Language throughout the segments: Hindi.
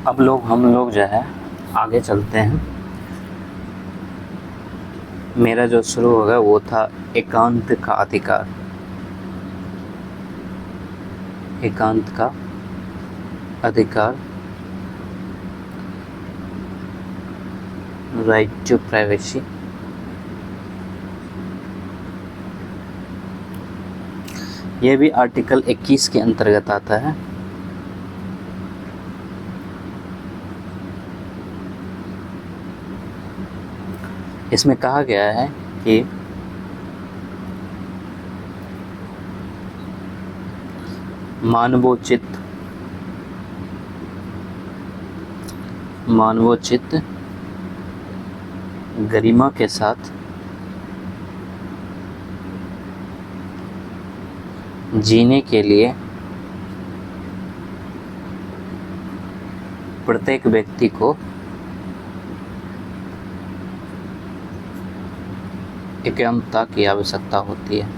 हम लोग जो है आगे चलते हैं। मेरा जो शुरू होगा वो था एकांत का अधिकार। एकांत का अधिकार, राइट टू प्राइवेसी। यह भी आर्टिकल 21 के अंतर्गत आता है। इसमें कहा गया है कि मानवोचित गरिमा के साथ जीने के लिए प्रत्येक व्यक्ति को एकांतता की आवश्यकता होती है।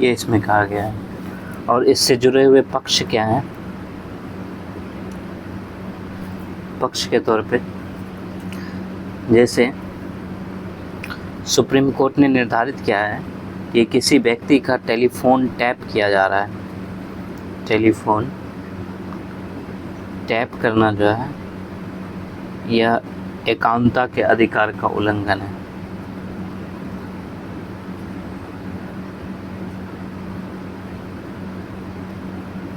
ये इसमें कहा गया है। और इससे जुड़े हुए पक्ष क्या हैं? पक्ष के तौर पे जैसे सुप्रीम कोर्ट ने निर्धारित किया है कि किसी व्यक्ति का टेलीफोन टैप किया जा रहा है। टेलीफोन टैप करना जो है यह एकांतता के अधिकार का उल्लंघन है।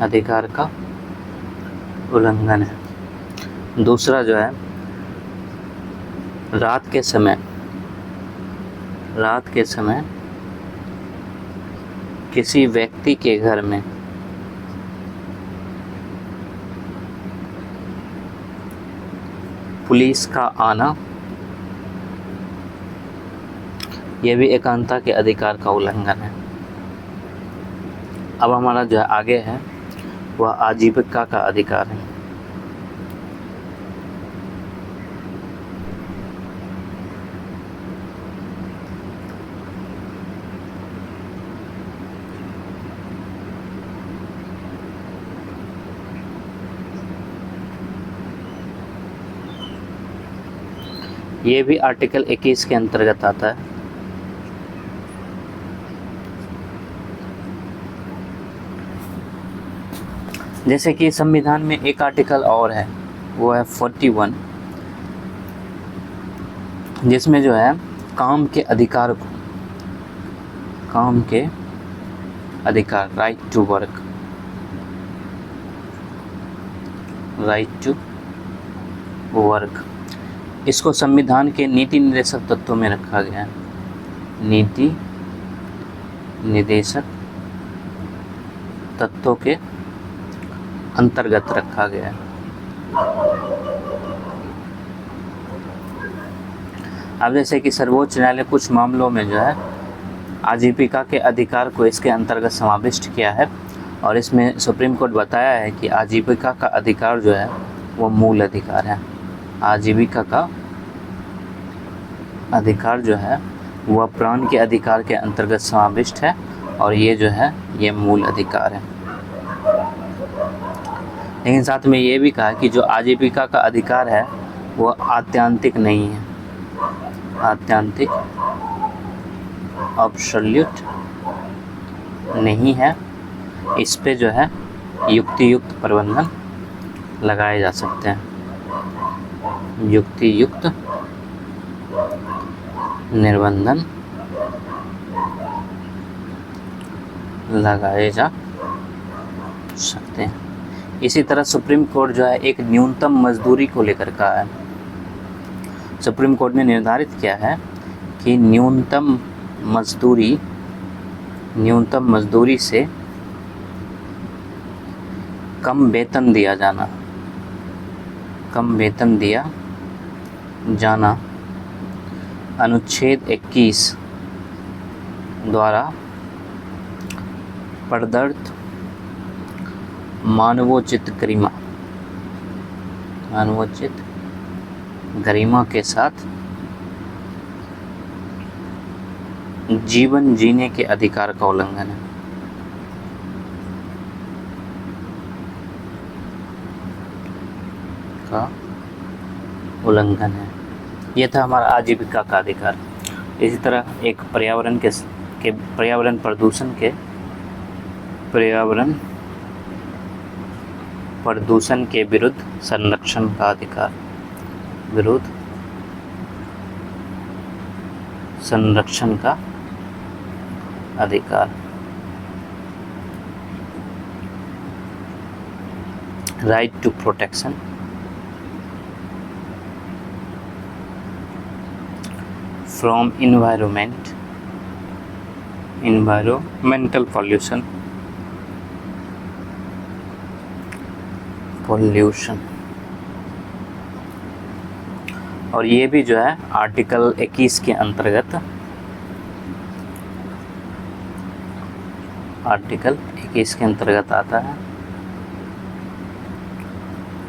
अधिकार का उल्लंघन है। दूसरा जो है रात के समय किसी व्यक्ति के घर में पुलिस का आना, यह भी एकांतता के अधिकार का उल्लंघन है। अब हमारा जो आगे है वह आजीविका का अधिकार है। ये भी आर्टिकल 21 के अंतर्गत आता है। जैसे कि संविधान में एक आर्टिकल और है, वो है 41, जिसमें जो है काम के अधिकार, राइट टू वर्क, इसको संविधान के नीति निर्देशक तत्वों में रखा गया है। नीति निर्देशक तत्वों के अंतर्गत रखा गया है। अब जैसे कि सर्वोच्च न्यायालय कुछ मामलों में जो है आजीविका के अधिकार को इसके अंतर्गत समाविष्ट किया है, और इसमें सुप्रीम कोर्ट बताया है कि आजीविका का अधिकार जो है वो मूल अधिकार है। आजीविका का अधिकार जो है वह प्राण के अधिकार के अंतर्गत समाविष्ट है, और ये जो है ये मूल अधिकार है। लेकिन साथ में ये भी कहा कि जो आजीविका का अधिकार है वो आत्यांतिक नहीं है। आत्यांतिक एब्सोल्यूट नहीं है। इस पे जो है युक्तियुक्त प्रबंधन लगाए जा सकते हैं। युक्तियुक्त निर्बंधन लगाए जा सकते हैं। इसी तरह सुप्रीम कोर्ट जो है एक न्यूनतम मजदूरी को लेकर कहा है। सुप्रीम कोर्ट ने निर्धारित किया है कि न्यूनतम मजदूरी से कम वेतन दिया जाना अनुच्छेद 21 द्वारा प्रदत्त मानवोचित गरिमा मानवोचित गरिमा के साथ जीवन जीने के अधिकार का उल्लंघन है। का उल्लंघन है। यह था हमारा आजीविका का अधिकार। इसी तरह एक पर्यावरण प्रदूषण के विरुद्ध संरक्षण का अधिकार, विरुद्ध संरक्षण का अधिकार। Right to protection from environmental pollution और ये भी जो है आर्टिकल 21 के अंतर्गत आता है।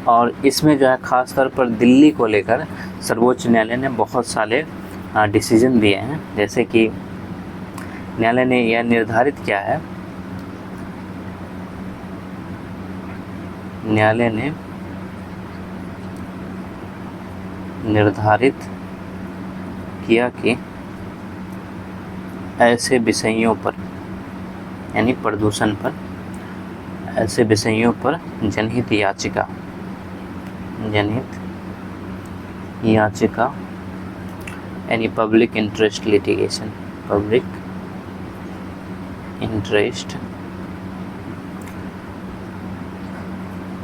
और इसमें जो है खासतौर पर दिल्ली को लेकर सर्वोच्च न्यायालय ने बहुत सारे डिसीजन दिए हैं। जैसे कि न्यायालय ने यह निर्धारित किया है, न्यायालय ने निर्धारित किया कि ऐसे विषयों पर, यानी प्रदूषण पर, ऐसे विषयों पर जनहित याचिका यानी पब्लिक इंटरेस्ट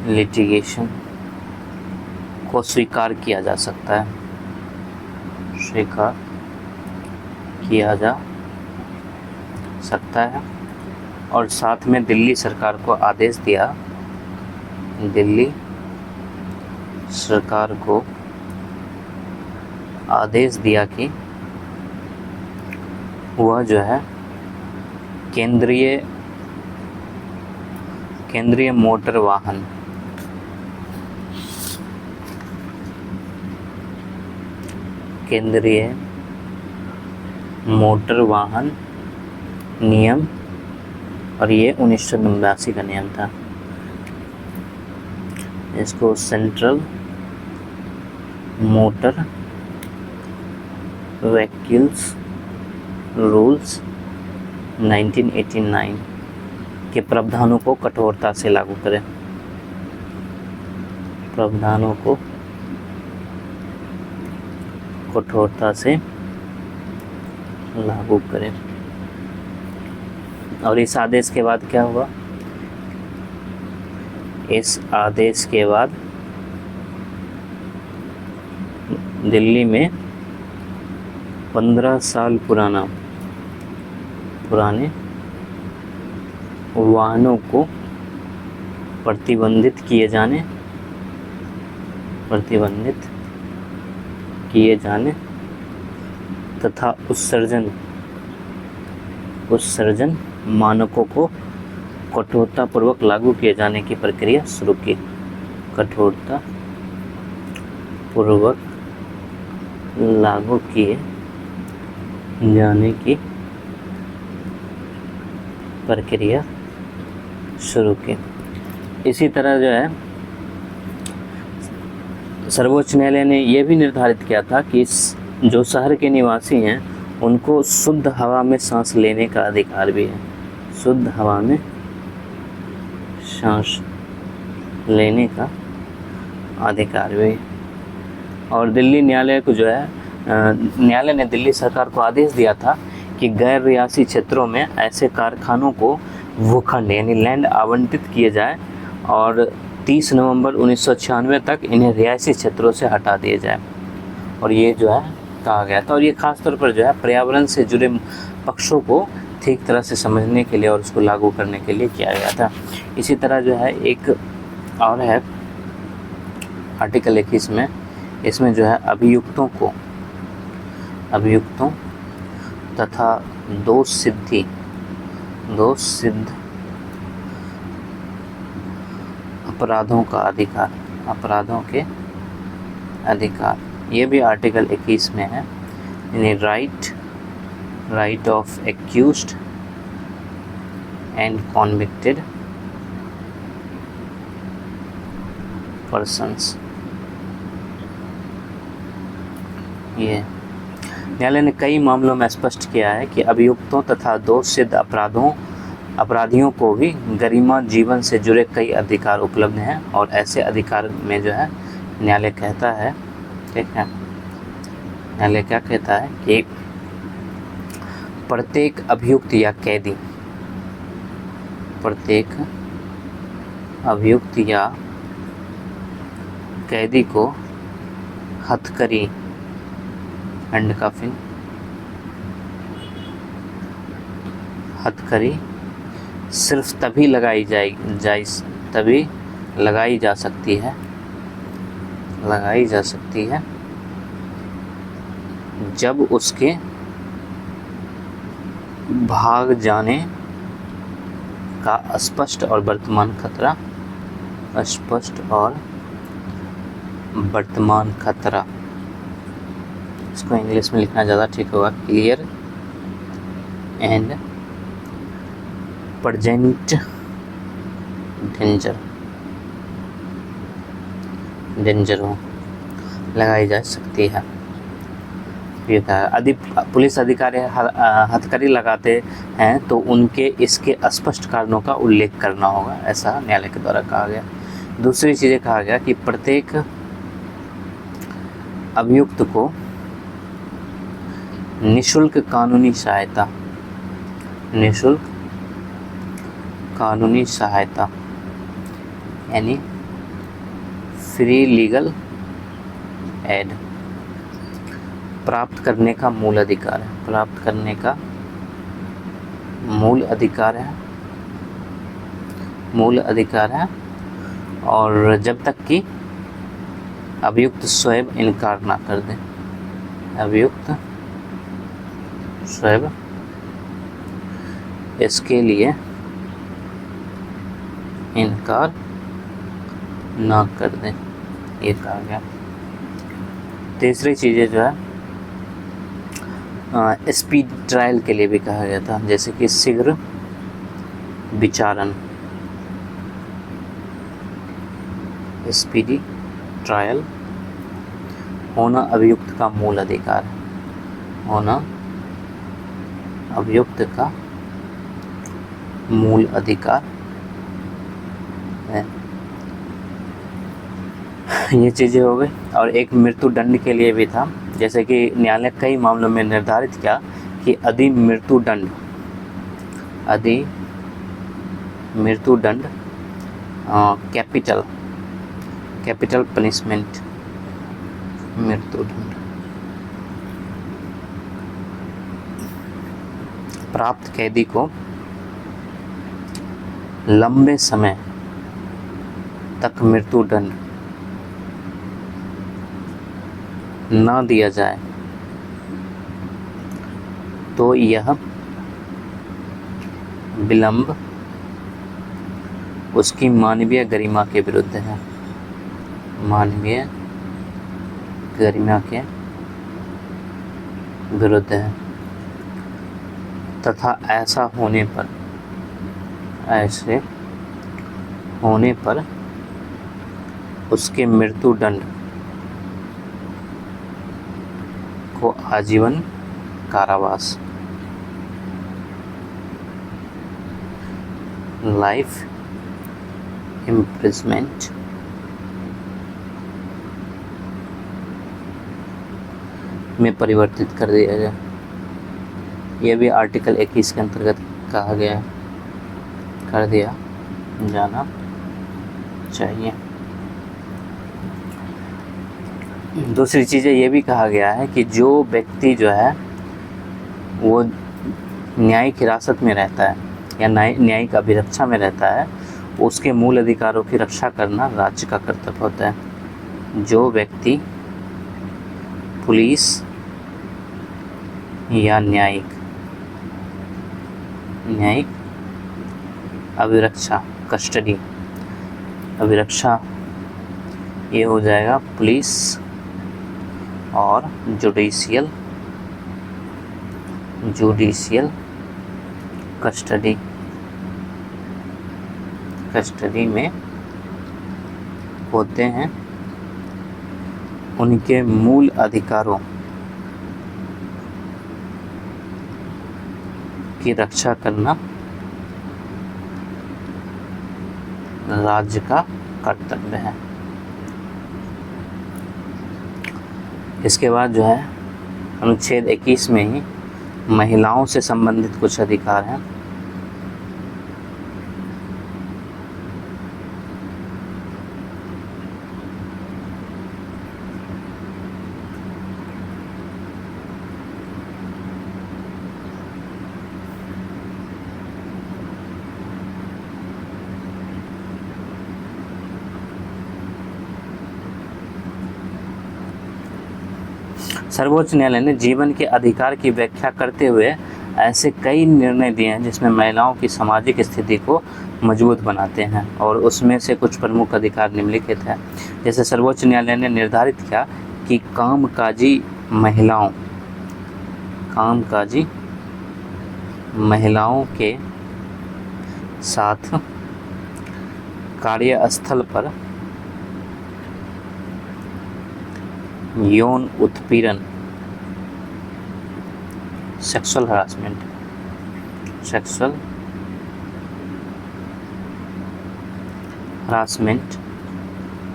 लिटिगेशन को स्वीकार किया जा सकता है, और साथ में दिल्ली सरकार को आदेश दिया कि वह जो है केंद्रीय मोटर वाहन नियम, और ये 1989 का नियम था, इसको सेंट्रल मोटर व्हीकल्स रूल्स 1989 के प्रावधानों को कठोरता से लागू करें, और इस आदेश के बाद क्या हुआ? इस आदेश के बाद दिल्ली में 15 साल पुराने वाहनों को प्रतिबंधित किए जाने तथा उत्सर्जन मानकों को कठोरतापूर्वक लागू किए जाने की प्रक्रिया शुरू की। कठोरतापूर्वक लागू किए जाने की प्रक्रिया शुरू की। इसी तरह जो है सर्वोच्च न्यायालय ने यह भी निर्धारित किया था कि जो शहर के निवासी हैं उनको शुद्ध हवा में सांस लेने का अधिकार भी है, शुद्ध हवा में सांस लेने का अधिकार भी है। और दिल्ली न्यायालय को जो है न्यायालय ने दिल्ली सरकार को आदेश दिया था कि गैर रियासी क्षेत्रों में ऐसे कारखानों को भूखंड यानी लैंड आवंटित किए जाए और 30 नवंबर 1996 तक इन्हें रियासी क्षेत्रों से हटा दिए जाए। और ये जो है कहा गया था, और ये खास तौर पर जो है पर्यावरण से जुड़े पक्षों को ठीक तरह से समझने के लिए और उसको लागू करने के लिए किया गया था। इसी तरह जो है एक और है आर्टिकल 21 में, इसमें जो है अभियुक्तों तथा दोष सिद्ध अपराधों के अधिकार, ये भी आर्टिकल 21 में है। यानी right of accused and convicted persons. ये न्यायालय ने कई मामलों में स्पष्ट किया है कि अभियुक्तों तथा दोष सिद्ध अपराधियों को भी गरिमा जीवन से जुड़े कई अधिकार उपलब्ध हैं, और ऐसे अधिकार में जो है न्यायालय कहता है, ठीक है, न्यायालय क्या कहता है कि प्रत्येक अभियुक्त या कैदी, प्रत्येक अभियुक्त या कैदी को हथकड़ी, हैंडकफिंग, हथकड़ी सिर्फ तभी लगाई जा सकती है जब उसके भाग जाने का स्पष्ट और वर्तमान खतरा, इसको इंग्लिश में लिखना ज़्यादा ठीक होगा, क्लियर एंड प्रेजेंट डेंजर हो लगाई जा सकती है। ये कहा पुलिस अधिकारी हथकड़ी लगाते हैं तो उनके इसके स्पष्ट कारणों का उल्लेख करना होगा, ऐसा न्यायालय के द्वारा कहा गया। दूसरी चीज़ें कहा गया कि प्रत्येक अभियुक्त को निःशुल्क कानूनी सहायता यानी फ्री लीगल एड प्राप्त करने का मूल अधिकार है, और जब तक कि अभियुक्त स्वयं इनकार ना कर दे, अभियुक्त स्वयं इसके लिए इनकार ना कर दें, ये कहा गया। तीसरी चीज़ें जो है स्पीड ट्रायल के लिए भी कहा गया था, जैसे कि शीघ्र विचारण, स्पीडी ट्रायल होना अभियुक्त का मूल अधिकार है, होना अभियुक्त का मूल अधिकार है। ये चीज़ें हो गई। और एक मृत्यु दंड के लिए भी था, जैसे कि न्यायालय कई मामलों में निर्धारित किया कि यदि मृत्यु दंड कैपिटल पनिशमेंट, मृत्यु दंड प्राप्त कैदी को लंबे समय तक मृत्यु दंड ना दिया जाए तो यह विलंब उसकी मानवीय गरिमा के विरुद्ध है, मानवीय गरिमा के विरुद्ध है, तथा ऐसे होने पर उसके मृत्यु दंड को आजीवन कारावास, लाइफ इम्प्रिजमेंट में परिवर्तित कर दिया जाए। यह भी आर्टिकल 21 के अंतर्गत कहा गया, कर दिया जाना चाहिए। दूसरी चीज़ें ये भी कहा गया है कि जो व्यक्ति जो है वो न्यायिक हिरासत में रहता है या न्यायिक अभिरक्षा में रहता है, उसके मूल अधिकारों की रक्षा करना राज्य का कर्तव्य होता है। जो व्यक्ति पुलिस या न्यायिक अभिरक्षा, कस्टडी अभिरक्षा, ये हो जाएगा पुलिस और जुडिशियल कस्टडी में होते हैं, उनके मूल अधिकारों की रक्षा करना राज्य का कर्तव्य है। इसके बाद जो है अनुच्छेद 21 में ही महिलाओं से संबंधित कुछ अधिकार हैं। सर्वोच्च न्यायालय ने जीवन के अधिकार की व्याख्या करते हुए ऐसे कई निर्णय दिए हैं जिसमें महिलाओं की सामाजिक स्थिति को मजबूत बनाते हैं, और उसमें से कुछ प्रमुख अधिकार निम्नलिखित है। जैसे सर्वोच्च न्यायालय ने निर्धारित किया कि कामकाजी महिलाओं के साथ कार्यस्थल पर यौन उत्पीड़न, सेक्सुअल हरासमेंट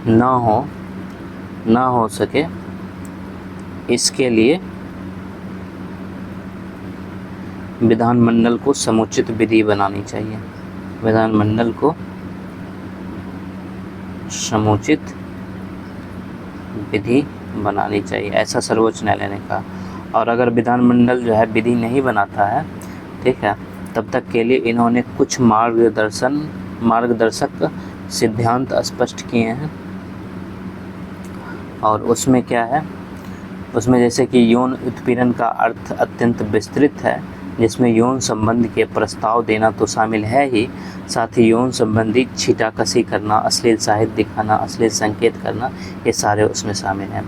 ना हो सके, इसके लिए विधानमंडल को समुचित विधि बनानी चाहिए। विधानमंडल को समुचित विधि बनानी चाहिए, ऐसा सर्वोच्च न्यायालय ने कहा। और अगर विधानमंडल जो है विधि नहीं बनाता है, ठीक है, तब तक के लिए इन्होंने कुछ मार्गदर्शक सिद्धांत स्पष्ट किए हैं। और उसमें क्या है, उसमें जैसे कि यौन उत्पीड़न का अर्थ अत्यंत विस्तृत है, जिसमें यौन संबंध के प्रस्ताव देना तो शामिल है ही, साथ ही यौन संबंधी छीटाकशी करना, अश्लील साहित्य दिखाना, अश्लील संकेत करना, ये सारे उसमें शामिल हैं।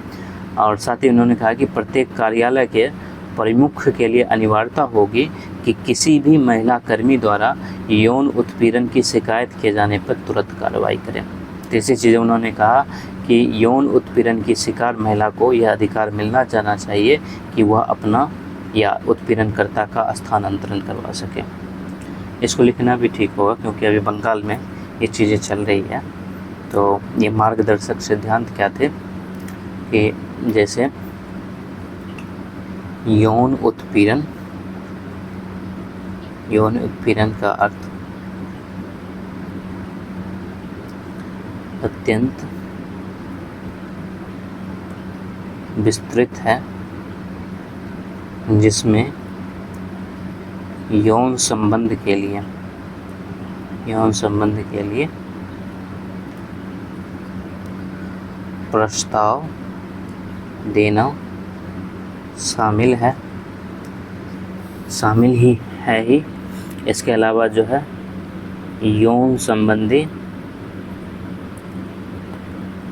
और साथ ही उन्होंने कहा कि प्रत्येक कार्यालय के प्रमुख के लिए अनिवार्यता होगी कि किसी भी महिला कर्मी द्वारा यौन उत्पीड़न की शिकायत किए जाने पर तुरंत कार्रवाई करें। तीसरी चीज़ उन्होंने कहा कि यौन उत्पीड़न की शिकार महिला को यह अधिकार मिलना जाना चाहिए कि वह अपना या उत्पीड़नकर्ता का स्थानांतरण करवा सके। इसको लिखना भी ठीक होगा क्योंकि अभी बंगाल में ये चीज़ें चल रही है। तो ये मार्गदर्शक सिद्धांत क्या थे कि जैसे यौन उत्पीड़न का अर्थ अत्यंत विस्तृत है, जिसमें यौन संबंध के लिए प्रस्ताव देना शामिल ही है ही। इसके अलावा जो है यौन संबंधी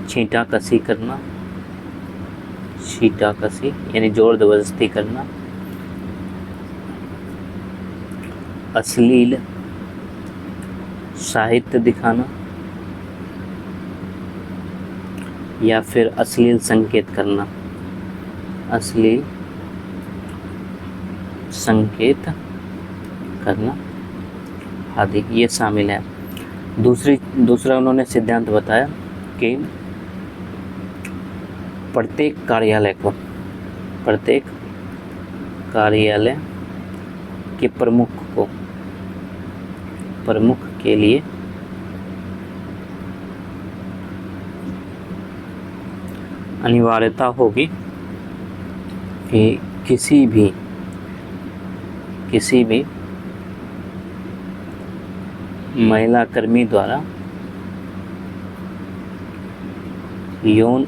छीटाकशी यानी जोर जबरदस्ती करना, अश्लील साहित्य दिखाना या फिर अश्लील संकेत करना आदि ये शामिल है। दूसरा उन्होंने सिद्धांत बताया कि प्रत्येक कार्यालय के प्रमुख के लिए अनिवार्यता होगी कि किसी भी महिला कर्मी द्वारा यौन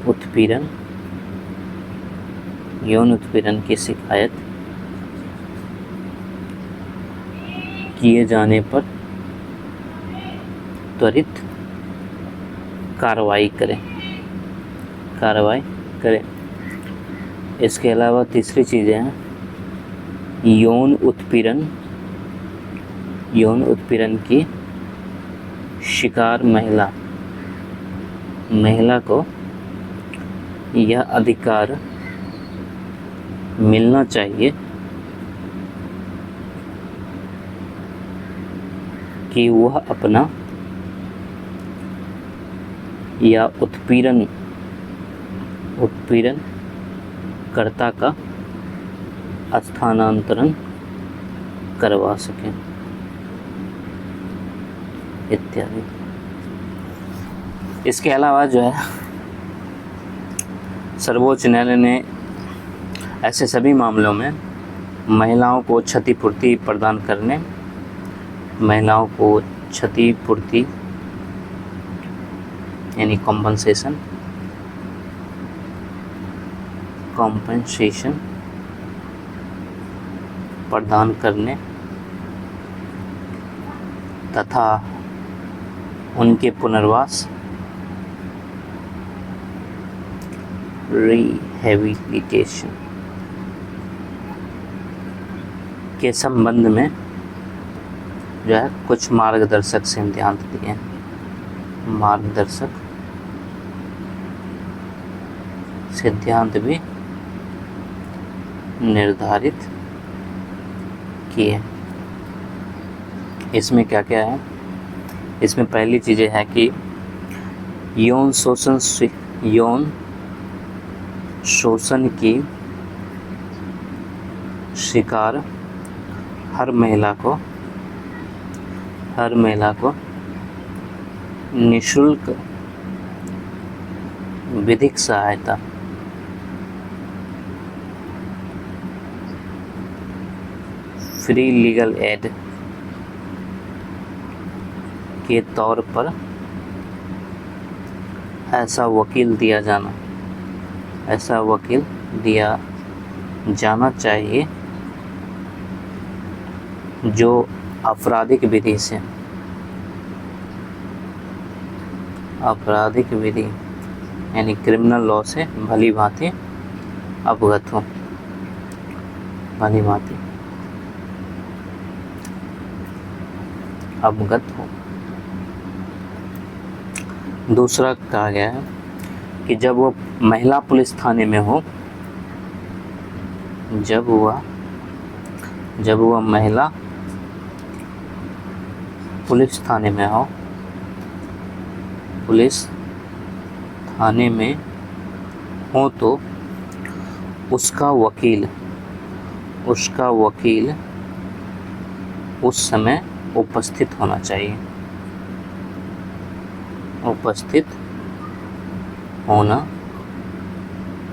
उत्पीड़न की शिकायत किए जाने पर त्वरित कार्रवाई करें। इसके अलावा तीसरी चीज़ें हैं यौन उत्पीड़न। यौन उत्पीड़न की शिकार महिला को यह अधिकार मिलना चाहिए कि वह अपना या उत्पीड़नकर्ता का स्थानांतरण करवा सकें इत्यादि। इसके अलावा जो है सर्वोच्च न्यायालय ने ऐसे सभी मामलों में महिलाओं को क्षतिपूर्ति प्रदान करने, महिलाओं को क्षतिपूर्ति यानी कॉम्पनसेशन प्रदान करने तथा उनके पुनर्वास रिहेबिलिटेशन के संबंध में जो है कुछ मार्गदर्शक सिद्धांत दिए हैं। मार्गदर्शक सिद्धांत भी निर्धारित किए। इसमें क्या क्या है? इसमें पहली चीज़ें है कि यौन शोषण की शिकार हर महिला को निःशुल्क विधिक सहायता फ्री लीगल एड के तौर पर ऐसा वकील दिया जाना चाहिए जो आपराधिक विधि यानी क्रिमिनल लॉ से भली भांति अवगत हो। दूसरा कहा गया है कि जब वो महिला पुलिस थाने में हो, जब वह महिला पुलिस थाने में हो तो उसका वकील उस समय उपस्थित होना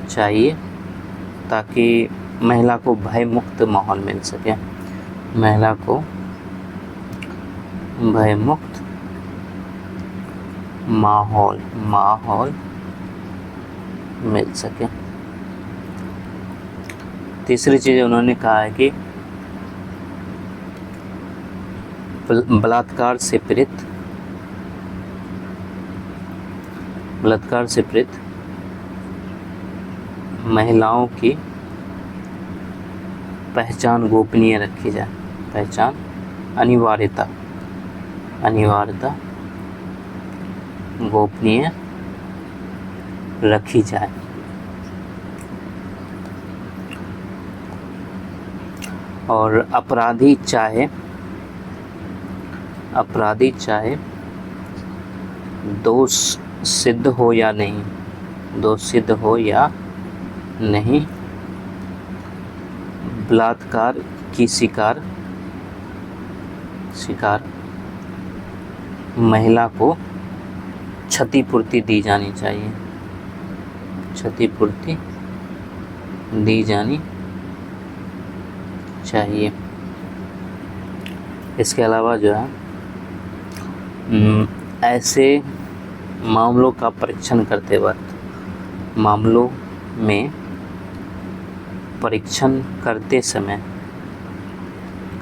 चाहिए ताकि महिला को भय मुक्त माहौल मिल सके। माहौल मिल सके। तीसरी चीज़ उन्होंने कहा है कि बलात्कार से पीड़ित महिलाओं की पहचान गोपनीय रखी जाए। अनिवार्यता गोपनीय रखी जाए। और अपराधी चाहे दोष सिद्ध हो या नहीं, बलात्कार की शिकार महिला को क्षतिपूर्ति दी जानी चाहिए। इसके अलावा जो है ऐसे मामलों का परीक्षण करते वक्त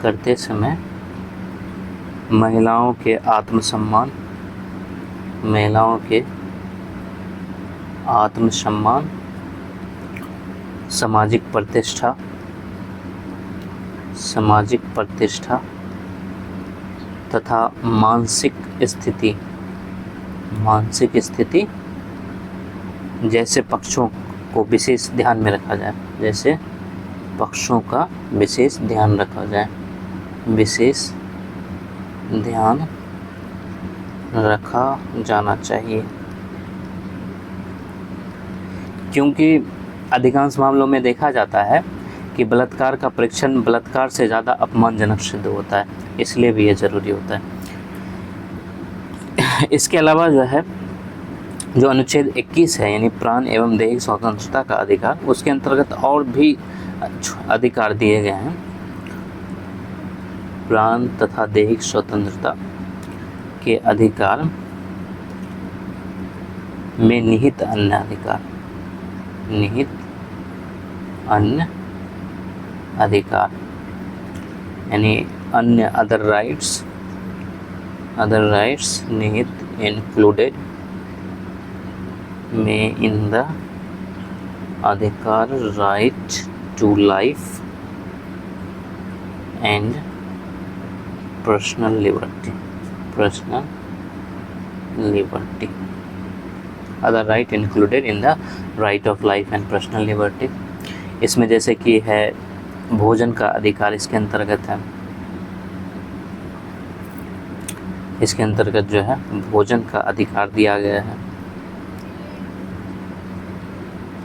करते समय महिलाओं के आत्मसम्मान सामाजिक प्रतिष्ठा, सामाजिक प्रतिष्ठा तथा मानसिक स्थिति, मानसिक स्थिति जैसे पक्षों को विशेष ध्यान में रखा जाए, जैसे पक्षों का विशेष ध्यान रखा जाए, विशेष ध्यान रखा जाना चाहिए। क्योंकि अधिकांश मामलों में देखा जाता है कि बलात्कार का परीक्षण बलात्कार से ज़्यादा अपमानजनक सिद्ध होता है, इसलिए भी ये ज़रूरी होता है। इसके अलावा जो है जो अनुच्छेद 21 है यानी प्राण एवं दैहिक स्वतंत्रता का अधिकार, उसके अंतर्गत और भी अधिकार दिए गए हैं। प्राण तथा दैहिक स्वतंत्रता के अधिकार में निहित अन्य अधिकार, निहित अन्य अधिकार यानी अन्य अदर राइट्स, अदर राइट्स निहित इंक्लूडेड में इन द अधिकार right to life and personal liberty, personal liberty, other right included in the right of life and personal liberty. इसमें जैसे कि है भोजन का अधिकार, इसके अंतर्गत है, इसके अंतर्गत जो है भोजन का अधिकार दिया गया है,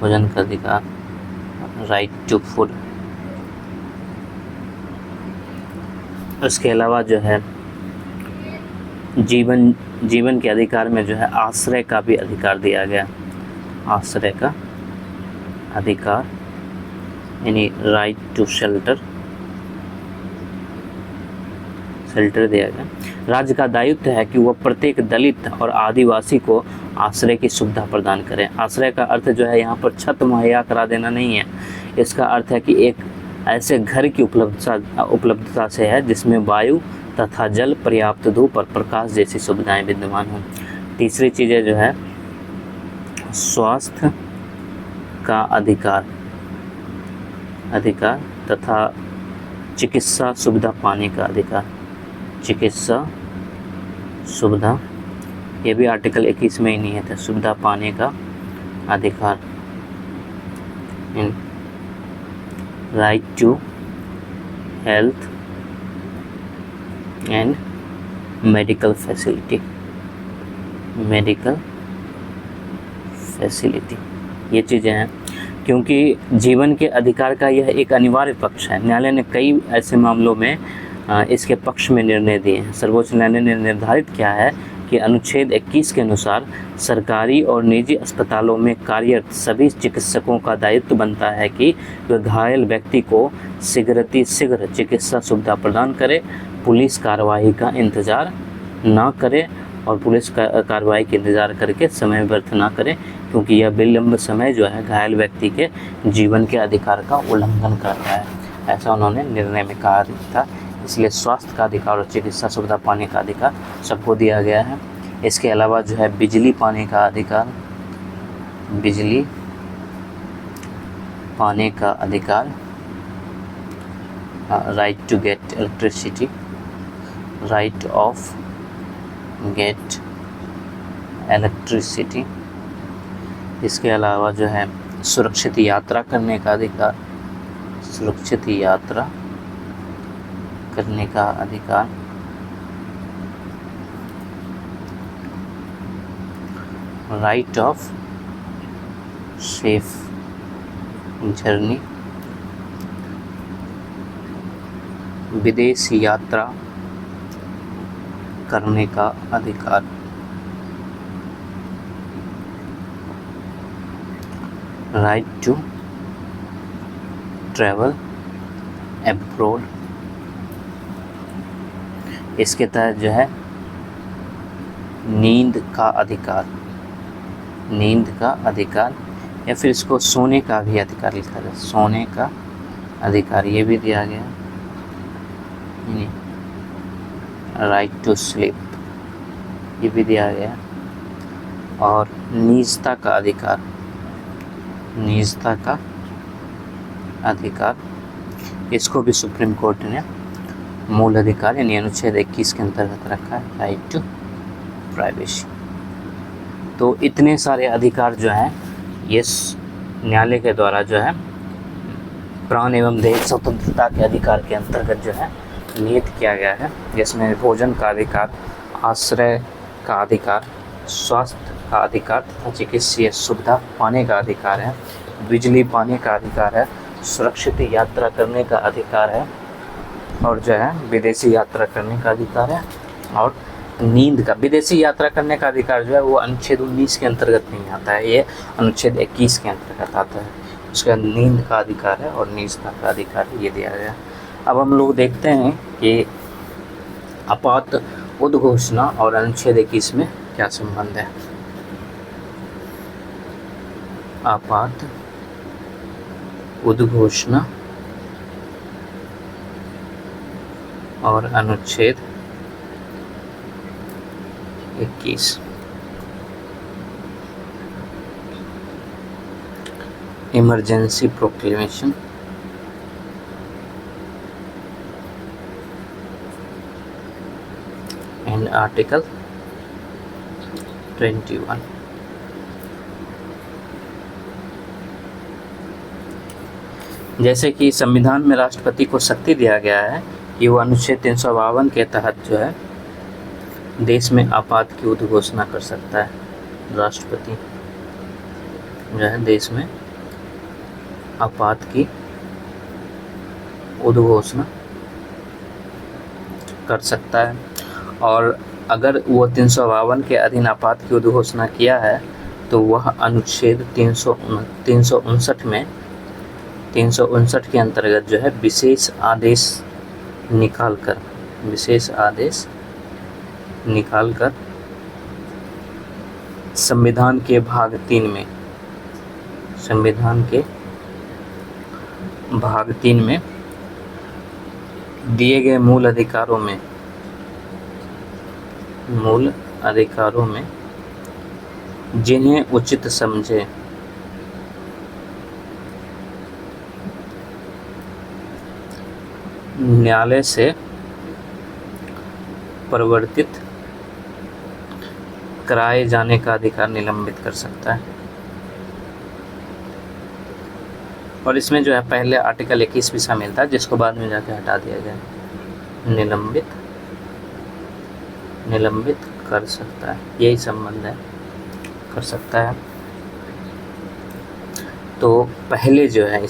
भोजन का अधिकार, राइट टू फूड। उसके अलावा जो है जीवन के अधिकार में जो है आश्रय का भी अधिकार दिया गया, आश्रय का अधिकार यानी राइट टू शेल्टर, शेल्टर दिया गया। राज्य का दायित्व है कि वह प्रत्येक दलित और आदिवासी को आश्रय की सुविधा प्रदान करें। आश्रय का अर्थ जो है यहाँ पर छत मुहैया करा देना नहीं है, इसका अर्थ है कि एक ऐसे घर की उपलब्धता से है जिसमें वायु तथा जल, पर्याप्त धूप और प्रकाश जैसी सुविधाएं विद्यमान हों। तीसरी चीज़ें जो है स्वास्थ्य का अधिकार, अधिकार तथा चिकित्सा सुविधा पाने का अधिकार, चिकित्सा सुविधा, ये भी आर्टिकल 21 में ही निहित है, सुविधा पाने का अधिकार, right to health and medical facility, medical facility, ये चीज़ें हैं। क्योंकि जीवन के अधिकार का यह एक अनिवार्य पक्ष है। न्यायालय ने कई ऐसे मामलों में इसके पक्ष में निर्णय दिए हैं। सर्वोच्च न्यायालय ने निर्धारित किया है कि अनुच्छेद 21 के अनुसार सरकारी और निजी अस्पतालों में कार्यरत सभी चिकित्सकों का दायित्व बनता है कि वे घायल व्यक्ति को शीघ्र चिकित्सा सुविधा प्रदान करें, पुलिस कार्रवाई का इंतज़ार ना करें और पुलिस कार्रवाई का इंतज़ार करके समय व्यर्थ ना करें, क्योंकि यह विलंब समय जो है घायल व्यक्ति के जीवन के अधिकार का उल्लंघन करता है, ऐसा उन्होंने निर्णय में कहा था। इसलिए स्वास्थ्य का अधिकार और चिकित्सा सुविधा पाने का अधिकार सबको दिया गया है। इसके अलावा जो है बिजली पाने का अधिकार, बिजली पाने का अधिकार, right to get electricity, right of get electricity. इसके अलावा जो है सुरक्षित यात्रा करने का अधिकार, सुरक्षित यात्रा करने का अधिकार, राइट ऑफ सेफ जर्नी, विदेश यात्रा करने का अधिकार, राइट टू ट्रैवल एब्रॉड। इसके तहत जो है नींद का अधिकार, नींद का अधिकार या फिर इसको सोने का भी अधिकार लिखा जाए, सोने का अधिकार ये भी दिया गया, राइट टू स्लीप ये भी दिया गया। और निजता का अधिकार, निजता का अधिकार, इसको भी सुप्रीम कोर्ट ने मूल अधिकार यानी अनुच्छेद 21 के अंतर्गत रखा है, राइट टू प्राइवेसी। तो इतने सारे अधिकार जो हैं ये न्यायालय के द्वारा जो है प्राण एवं देह स्वतंत्रता के अधिकार के अंतर्गत जो है निहित किया गया है, जिसमें भोजन का अधिकार, आश्रय का अधिकार, स्वास्थ्य का अधिकार तथा चिकित्सीय सुविधा पाने का अधिकार है, बिजली पाने का अधिकार है, सुरक्षित यात्रा करने का अधिकार है, और जो है विदेशी यात्रा करने का अधिकार है, और नींद का, विदेशी यात्रा करने का अधिकार जो है वो अनुच्छेद 19 के अंतर्गत नहीं आता है, ये अनुच्छेद 21 के अंतर्गत आता है। उसका नींद का अधिकार है और निजता का अधिकार ये दिया गया। अब हम लोग देखते हैं कि आपात उद्घोषणा और अनुच्छेद 21 में क्या संबंध है। आपात उद्घोषणा और अनुच्छेद 21। Emergency proclamation and article 21। जैसे कि संविधान में राष्ट्रपति को शक्ति दिया गया है कि वो अनुच्छेद 352 के तहत जो है देश में आपात की उद्घोषणा कर सकता है। राष्ट्रपति जो है देश में आपात की उद्घोषणा कर सकता है, और अगर वो 352 के अधीन आपात की उद्घोषणा किया है तो वह अनुच्छेद 359 में 359 के अंतर्गत जो है विशेष आदेश निकालकर संविधान के भाग 3 में दिए गए मूल अधिकारों में जिन्हें उचित समझे न्यायालय से परिवर्तित कराए जाने का अधिकार निलंबित कर सकता है। और इसमें जो है पहले आर्टिकल 21 भी शामिल था, जिसको बाद में जाके हटा दिया गया। निलंबित कर सकता है, यही संबंध है, कर सकता है। तो पहले जो है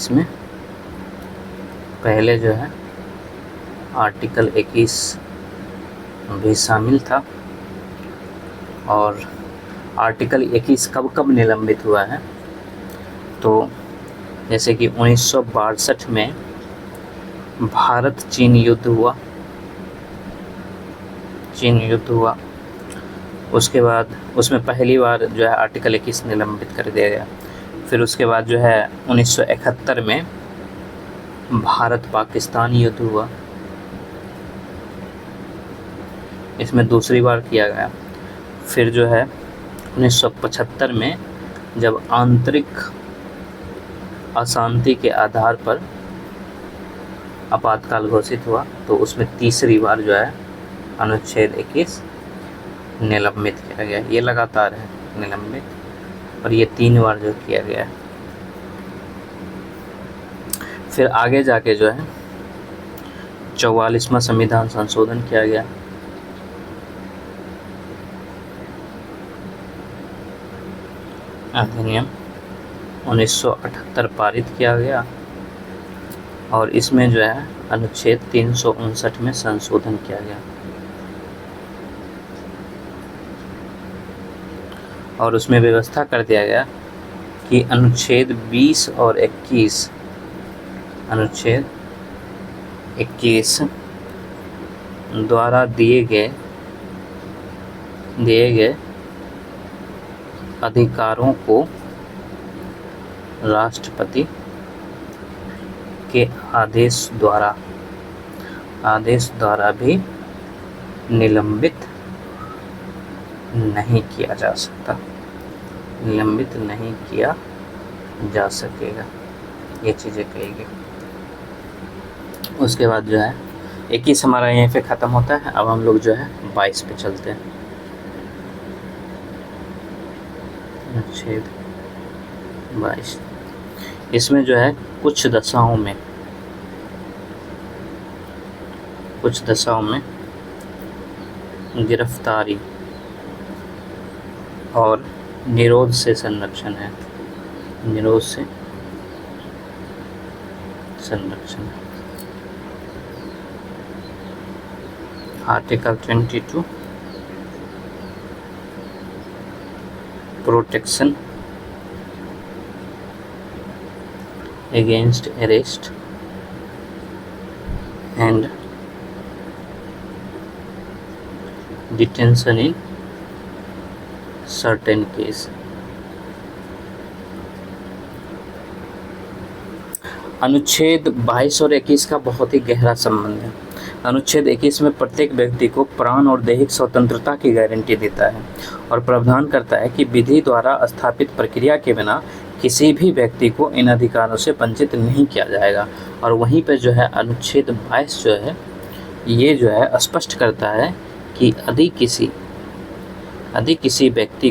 आर्टिकल 21 भी शामिल था, और आर्टिकल 21 कब निलंबित हुआ है, तो जैसे कि 1962 में भारत चीन युद्ध हुआ, उसके बाद उसमें पहली बार जो है आर्टिकल 21 निलंबित कर दिया गया। फिर उसके बाद जो है 1971 में भारत पाकिस्तान युद्ध हुआ, इसमें दूसरी बार किया गया। फिर जो है 1975 में जब आंतरिक अशांति के आधार पर आपातकाल घोषित हुआ, तो उसमें तीसरी बार जो है अनुच्छेद 21 निलंबित किया गया। ये लगातार है निलंबित, और ये 3 बार जो किया गया है। फिर आगे जाके जो है 44वां संविधान संशोधन किया गया। अधिनियम 1978 पारित किया गया, और इसमें जो है अनुच्छेद 359 में संशोधन किया गया, और उसमें व्यवस्था कर दिया गया कि अनुच्छेद 20 और 21 द्वारा दिए गए अधिकारों को राष्ट्रपति के आदेश द्वारा भी निलंबित नहीं किया जा सकता, निलंबित नहीं किया जा सकेगा। ये चीज़ें कही गई। उसके बाद जो है 21 हमारा यहीं पे ख़त्म होता है। अब हम लोग जो है 22 पे चलते हैं। अनुच्छेद 22, इसमें जो है कुछ दशाओं में गिरफ्तारी और निरोध से संरक्षण है। निरोध से संरक्षण। Article 22 protection against arrest and detention in certain case। अनुच्छेद 22 और 21 का बहुत ही गहरा संबंध है। अनुच्छेद 21 में प्रत्येक व्यक्ति को प्राण और दैहिक स्वतंत्रता की गारंटी देता है और प्रावधान करता है कि विधि द्वारा स्थापित प्रक्रिया के बिना किसी भी व्यक्ति को इन अधिकारों से वंचित नहीं किया जाएगा। और वहीं पर जो है अनुच्छेद 22 जो है ये जो है स्पष्ट करता है कि यदि किसी व्यक्ति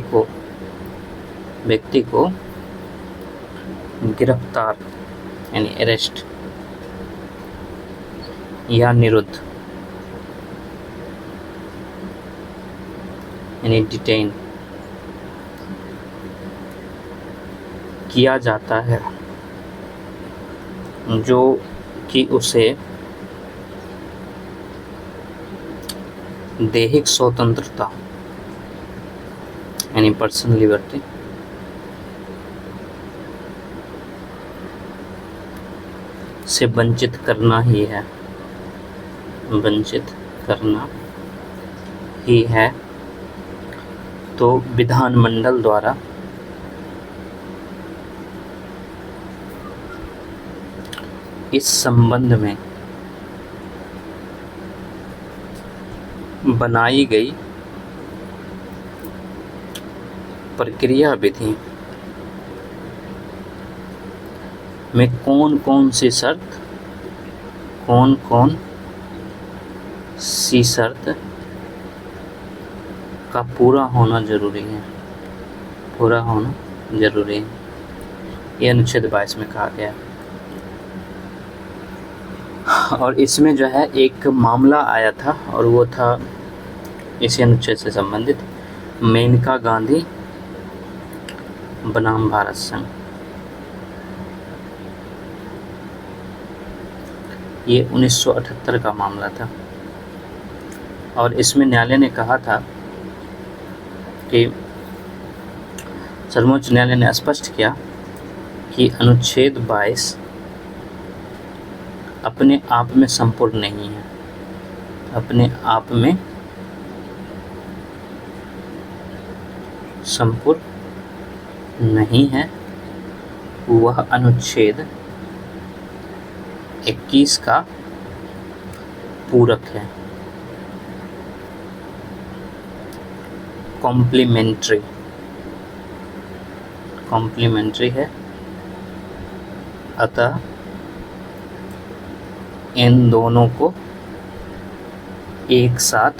को गिरफ्तार यानी अरेस्ट या निरुद्ध यानी डिटेन किया जाता है जो कि उसे दैहिक स्वतंत्रता यानी पर्सनल लिबर्टी से वंचित करना ही है तो विधानमंडल द्वारा इस संबंध में बनाई गई प्रक्रिया विधि में कौन कौन सी शर्त का पूरा होना जरूरी है। ये अनुच्छेद 22 में कहा गया। और इसमें जो है एक मामला आया था और वो था इसी अनुच्छेद से संबंधित, मेनका गांधी बनाम भारत संघ। ये 1978 का मामला था और इसमें न्यायालय ने कहा था कि सर्वोच्च न्यायालय ने स्पष्ट किया कि अनुच्छेद 22 अपने आप में संपूर्ण नहीं है। अपने आप में संपूर्ण नहीं है। वह अनुच्छेद 21 का पूरक है, कॉम्प्लीमेंट्री है। अतः इन दोनों को एक साथ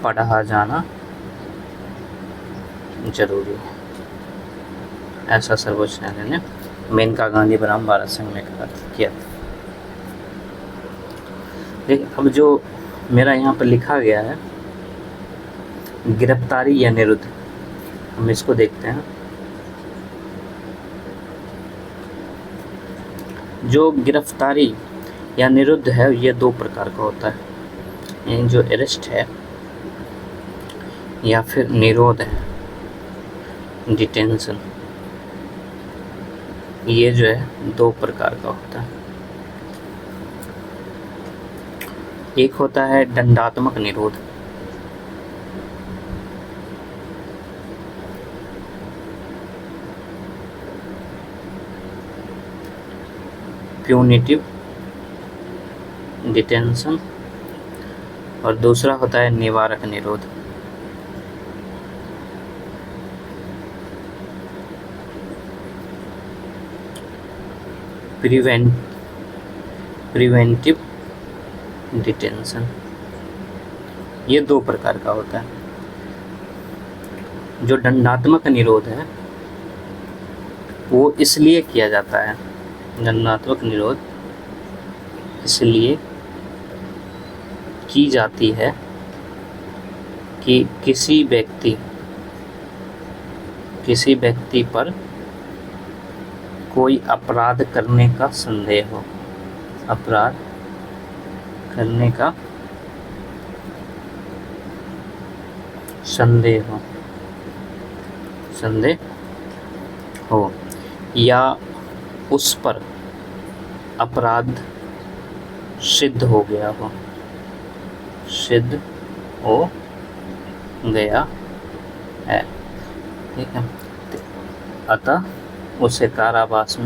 पढ़ा जाना जरूरी है, ऐसा सर्वोच्च न्यायालय ने मेनका गांधी बनाम भारत संघ में किया। देखिए अब जो मेरा यहाँ पर लिखा गया है गिरफ्तारी या निरुद्ध, हम इसको देखते हैं। जो गिरफ्तारी या निरुद्ध है ये दो प्रकार का होता है, यानी जो अरेस्ट है या फिर निरोध है, डिटेंशन, ये जो है दो प्रकार का होता है। एक होता है दंडात्मक निरोध, प्यूनिटिव डिटेंशन, और दूसरा होता है निवारक निरोध। Preventive detention. ये दो प्रकार का होता है। जो दंडात्मक निरोध है वो इसलिए किया जाता है, दंडात्मक निरोध इसलिए की जाती है कि किसी व्यक्ति पर कोई अपराध करने का संदेह हो, अपराध करने का संदेह हो या उस पर अपराध सिद्ध हो गया हो है, ठीक है। अतः उसे कारावास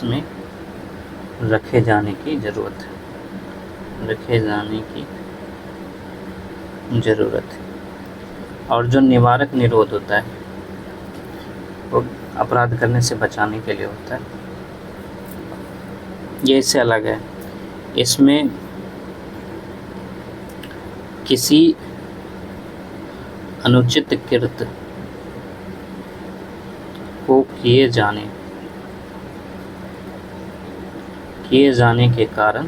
में रखे जाने की जरूरत है। और जो निवारक निरोध होता है वो अपराध करने से बचाने के लिए होता है। ये इससे अलग है। इसमें किसी अनुचित कृत्य को किए जाने के कारण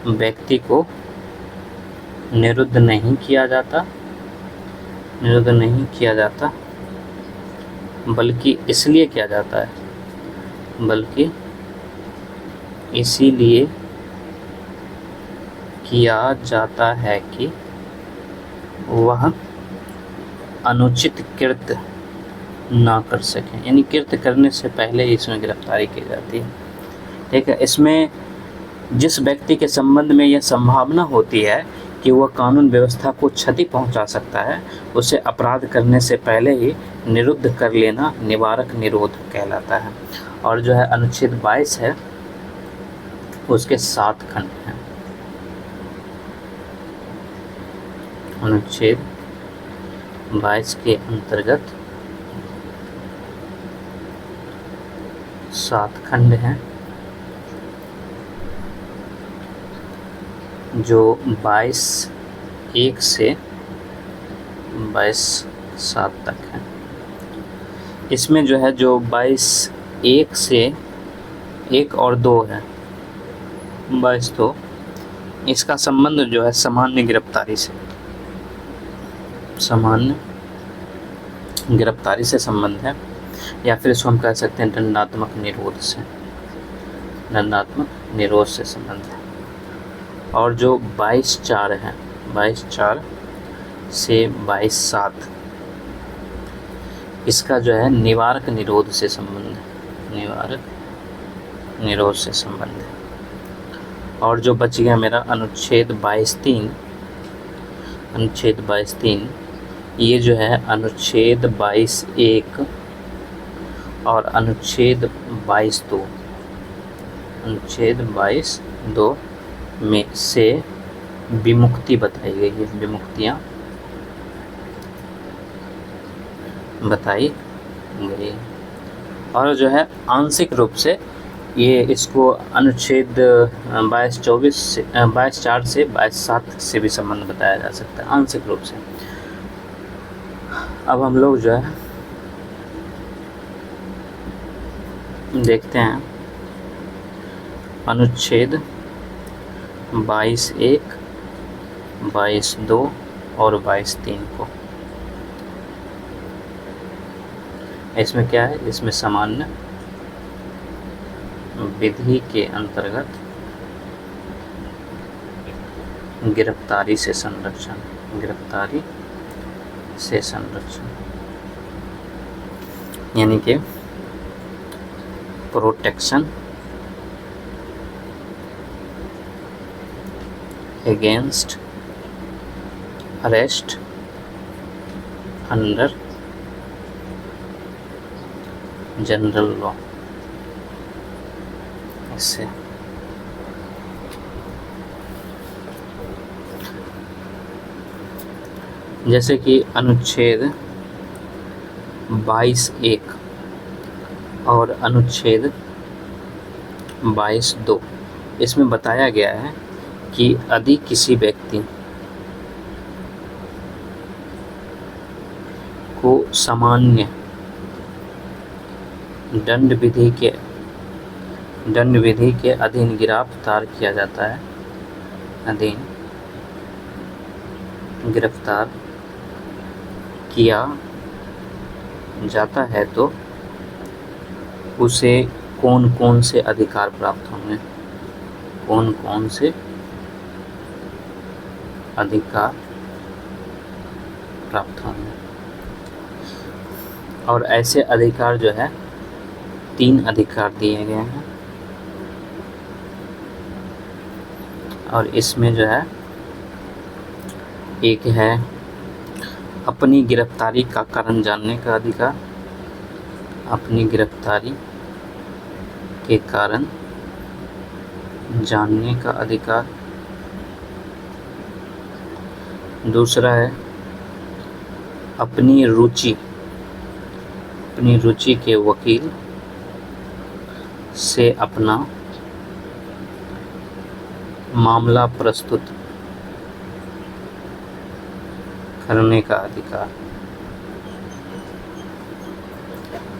व्यक्ति को निरुद्ध नहीं किया जाता, बल्कि इसीलिए किया जाता है कि वह अनुचित कृत्य ना कर सकें, यानी कृत्य करने से पहले ही इसमें गिरफ्तारी की जाती है, ठीक है। इसमें जिस व्यक्ति के संबंध में यह संभावना होती है कि वह कानून व्यवस्था को क्षति पहुंचा सकता है, उसे अपराध करने से पहले ही निरुद्ध कर लेना निवारक निरोध कहलाता है। और जो है अनुच्छेद 22 है उसके 7 खंड हैं। अनुच्छेद 22 के अंतर्गत 7 खंड हैं, जो 22(1) से 22(7) तक है। इसमें जो है जो 22(1) से 1 और 2 है, 22(2), इसका संबंध जो है सामान्य गिरफ्तारी से संबंध है, या फिर इसको हम कह सकते हैं दंडात्मक निरोध से संबंध है। और जो 22(4) है, 22(4) से 22(7), इसका जो है निवारक निरोध से संबंध है। और जो बच गया मेरा अनुच्छेद 22(3), ये जो है अनुच्छेद 22(1) और अनुच्छेद 22(2) में से विमुक्ति बताई गई है, विमुक्तियाँ बताई गई। और जो है आंशिक रूप से ये इसको अनुच्छेद 22(4) से 22(7) से भी संबंध बताया जा सकता है, आंशिक रूप से। अब हम लोग जो है देखते हैं अनुच्छेद 22(1), 22(2) और 22(3) को। इसमें क्या है? इसमें सामान्य विधि के अंतर्गत गिरफ्तारी से संरक्षण, यानी कि protection against arrest under general law. इससे जैसे कि अनुच्छेद 22(1) और अनुच्छेद 22(2) इसमें बताया गया है कि यदि किसी व्यक्ति को सामान्य दंड विधि के अधीन गिरफ्तार किया जाता है, गिरफ्तार किया जाता है तो उसे कौन कौन से अधिकार प्राप्त होंगे, कौन कौन से अधिकार प्राप्त होंगे। और ऐसे अधिकार जो है 3 अधिकार दिए गए हैं, और इसमें जो है एक है अपनी गिरफ्तारी का कारण जानने का अधिकार, अपनी गिरफ्तारी के कारण जानने का अधिकार। दूसरा है अपनी रुचि के वकील से अपना मामला प्रस्तुत करने का अधिकार।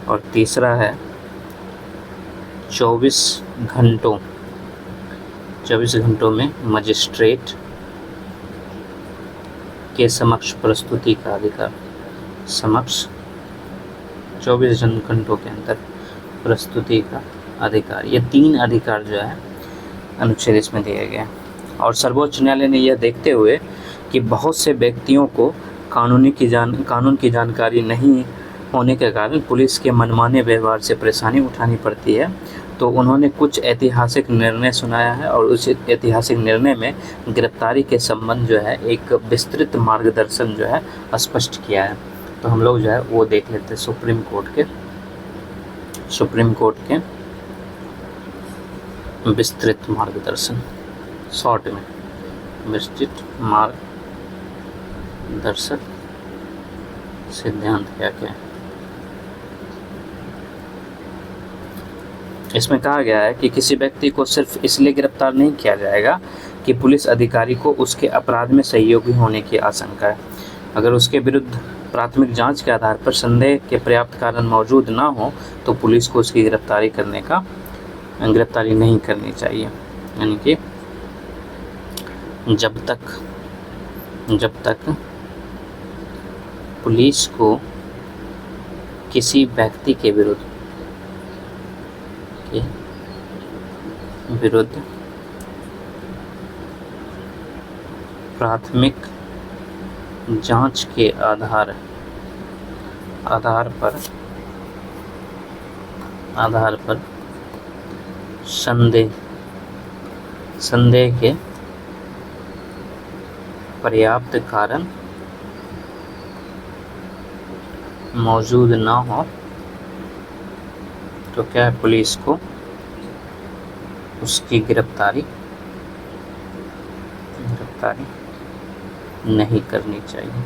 और तीसरा है 24 घंटों में मजिस्ट्रेट के समक्ष प्रस्तुति का अधिकार, 24 घंटों के अंदर प्रस्तुति का अधिकार। ये 3 अधिकार जो है अनुच्छेद इसमें दिए गए हैं। और सर्वोच्च न्यायालय ने यह देखते हुए कि बहुत से व्यक्तियों को कानून की जानकारी नहीं होने के कारण पुलिस के मनमाने व्यवहार से परेशानी उठानी पड़ती है, तो उन्होंने कुछ ऐतिहासिक निर्णय सुनाया है और उस ऐतिहासिक निर्णय में गिरफ्तारी के संबंध जो है एक विस्तृत मार्गदर्शन जो है स्पष्ट किया है। तो हम लोग जो है वो देख लेते हैं सुप्रीम कोर्ट के विस्तृत मार्गदर्शन, शॉर्ट में विस्तृत मार्गदर्शक सिद्धांत क्या क्या है। इसमें कहा गया है कि किसी व्यक्ति को सिर्फ इसलिए गिरफ्तार नहीं किया जाएगा कि पुलिस अधिकारी को उसके अपराध में सहयोगी होने की आशंका है। अगर उसके विरुद्ध प्राथमिक जांच के आधार पर संदेह के पर्याप्त कारण मौजूद ना हो तो पुलिस को उसकी गिरफ्तारी नहीं करनी चाहिए। यानी कि जब तक पुलिस को किसी व्यक्ति के विरुद्ध प्राथमिक जांच के आधार पर संदेह के पर्याप्त कारण मौजूद ना हो तो क्या है, पुलिस को उसकी गिरफ्तारी नहीं करनी चाहिए।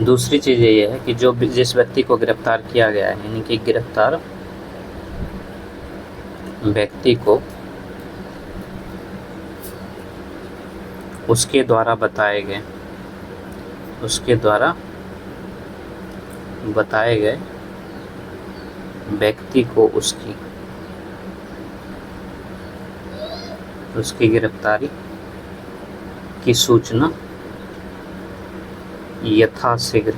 दूसरी चीज़ ये है कि जिस व्यक्ति को गिरफ्तार किया गया है, यानी कि गिरफ्तार व्यक्ति को उसके द्वारा बताए गए व्यक्ति को उसकी गिरफ्तारी की सूचना यथाशीघ्र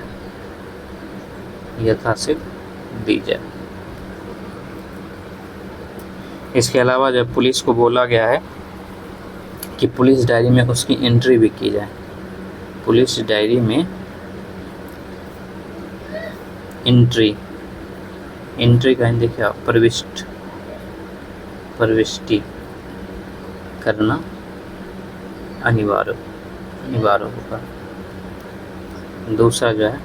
दी जाए। इसके अलावा जब पुलिस को बोला गया है कि पुलिस डायरी में उसकी एंट्री भी की जाए, पुलिस डायरी में एंट्री का देखिए प्रविष्टि करना अनिवार्य होगा। दूसरा जो है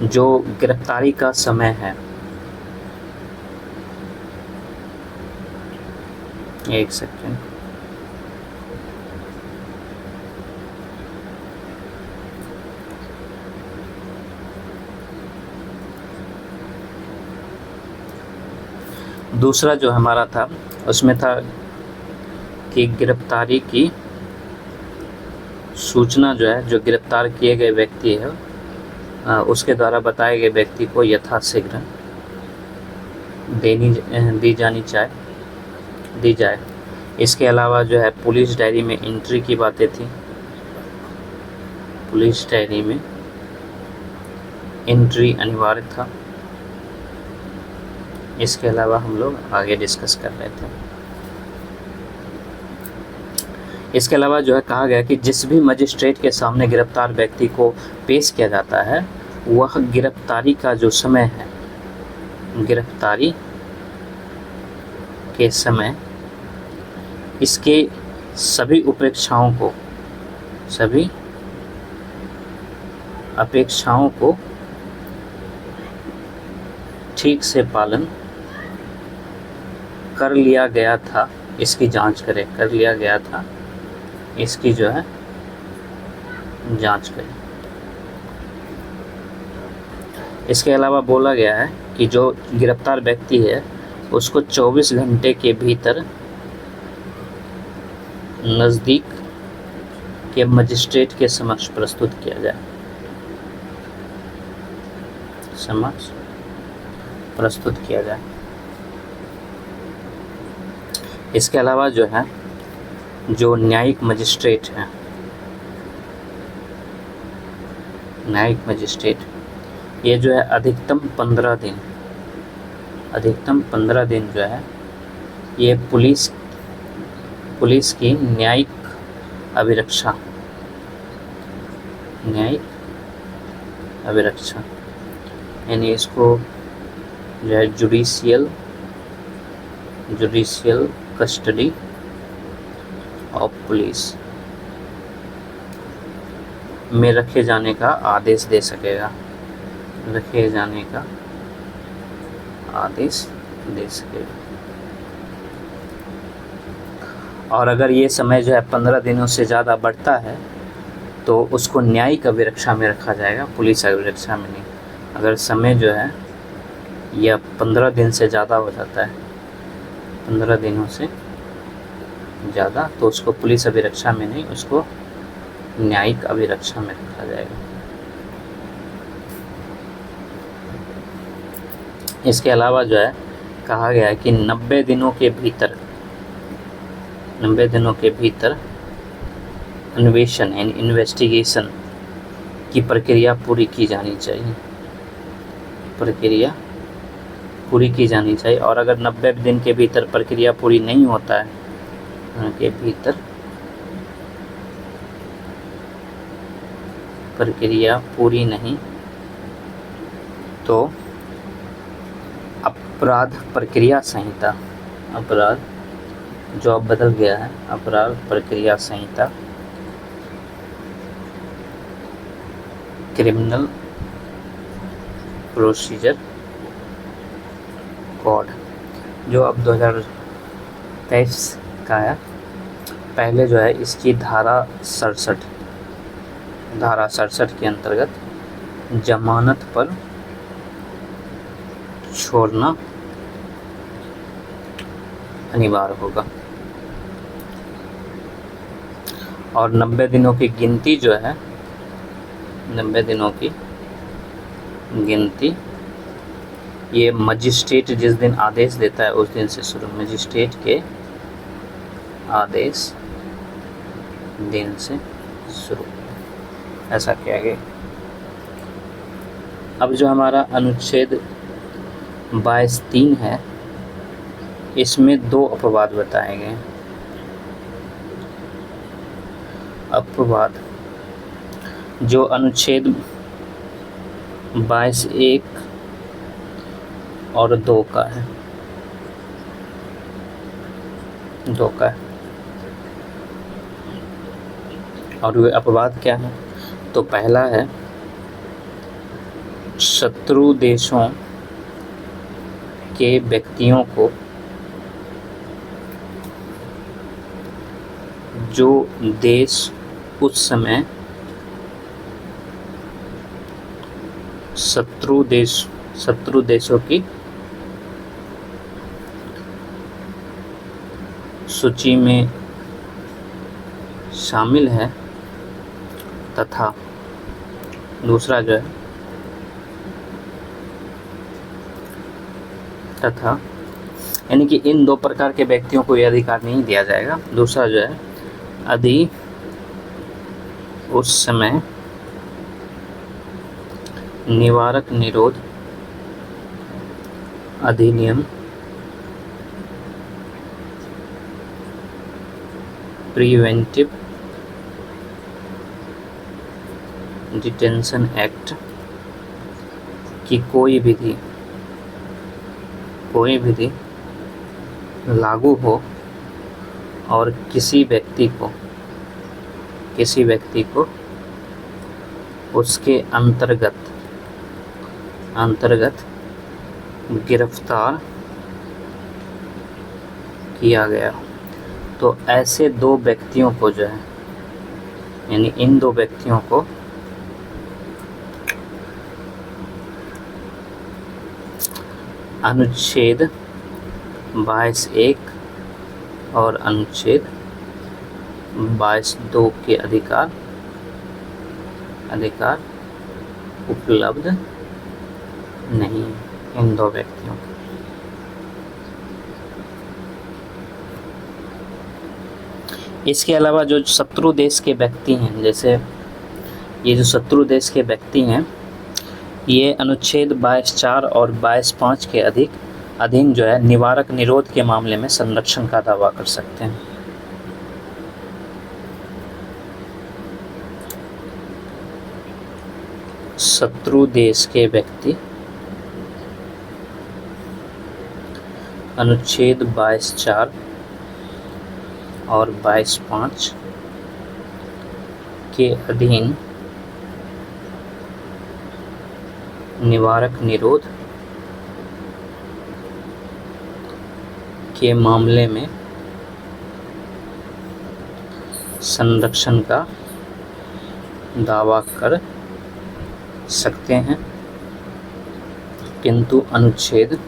जो गिरफ्तारी का समय है एक सेकेंड। दूसरा जो हमारा था उसमें था कि गिरफ्तारी की सूचना जो है, जो गिरफ्तार किए गए व्यक्ति है उसके द्वारा बताए गए व्यक्ति को यथाशीघ्र दी जाए। इसके अलावा जो है पुलिस डायरी में एंट्री की बातें थी। पुलिस डायरी में एंट्री अनिवार्य था। इसके अलावा हम लोग आगे डिस्कस कर रहे थे। इसके अलावा जो है कहा गया कि जिस भी मजिस्ट्रेट के सामने गिरफ्तार व्यक्ति को पेश किया जाता है, वह गिरफ्तारी का जो समय है, गिरफ्तारी के समय इसके सभी अपेक्षाओं को ठीक से पालन कर लिया गया था, इसकी जांच करे, कर लिया गया था, इसकी जो है जांच करें। इसके अलावा बोला गया है कि जो गिरफ्तार व्यक्ति है उसको 24 घंटे के भीतर नज़दीक के मजिस्ट्रेट के समक्ष प्रस्तुत किया जाए, समक्ष प्रस्तुत किया जाए। इसके अलावा जो है जो न्यायिक मजिस्ट्रेट हैं, न्यायिक मजिस्ट्रेट ये जो है अधिकतम 15 दिन जो है ये पुलिस की न्यायिक अभिरक्षा यानी इसको जो है जुडिशियल कस्टडी ऑफ पुलिस में रखे जाने का आदेश दे सकेगा, रखे जाने का आदेश दे सकेगा। और अगर ये समय जो है 15 दिनों से ज़्यादा बढ़ता है तो उसको न्यायिक अभिरक्षा में रखा जाएगा, पुलिस अभिरक्षा में नहीं। अगर समय जो है यह 15 दिन से ज़्यादा हो जाता है, 15 दिनों से ज़्यादा, तो उसको पुलिस अभिरक्षा में नहीं, उसको न्यायिक अभिरक्षा में रखा जाएगा। इसके अलावा जो है कहा गया है कि 90 दिनों के भीतर अन्वेषण एंड इन्वेस्टिगेशन की प्रक्रिया पूरी की जानी चाहिए, और अगर 90 दिन के भीतर प्रक्रिया पूरी नहीं होता है, के भीतर प्रक्रिया पूरी नहीं तो अपराध प्रक्रिया संहिता, अपराध जो अब बदल गया है, अपराध प्रक्रिया संहिता, क्रिमिनल प्रोसीजर कोड जो अब 2023 का है, पहले जो है इसकी धारा 67 के अंतर्गत जमानत पर छोड़ना अनिवार्य होगा, और 90 दिनों की गिनती जो है, 90 दिनों की गिनती ये मजिस्ट्रेट जिस दिन आदेश देता है उस दिन से शुरू, मजिस्ट्रेट के आदेश दिन से शुरू, ऐसा किया गया। अब जो हमारा अनुच्छेद 22(3) है, इसमें 2 अपवाद बताए गए। अपवाद जो अनुच्छेद 22(1) और 2 का है, 2 का है। और वे अपवाद क्या है? तो पहला है शत्रु देशों के व्यक्तियों को जो देश उस समय शत्रु देशों की सूची में शामिल है, तथा दूसरा जो है तथा यानी कि इन दो प्रकार के व्यक्तियों को यह अधिकार नहीं दिया जाएगा। दूसरा जो है यदि उस समय निवारक निरोध अधिनियम प्रिवेंटिव डिटेंशन एक्ट की कोई विधि लागू हो और किसी व्यक्ति को उसके अंतर्गत गिरफ्तार किया गया, तो ऐसे दो व्यक्तियों को जो है, यानी इन दो व्यक्तियों को अनुच्छेद 22(1) और अनुच्छेद 22(2) के अधिकार उपलब्ध नहीं इन दो व्यक्तियों को। इसके अलावा जो शत्रु देश के व्यक्ति हैं, जैसे ये जो शत्रु देश के व्यक्ति हैं, ये अनुच्छेद 22(4) और 22(5) के अधीन जो है निवारक निरोध के मामले में संरक्षण का दावा कर सकते हैं। शत्रु देश के व्यक्ति अनुच्छेद 22(4) और 22(5) के अधीन निवारक निरोध के मामले में संरक्षण का दावा कर सकते हैं, किंतु अनुच्छेद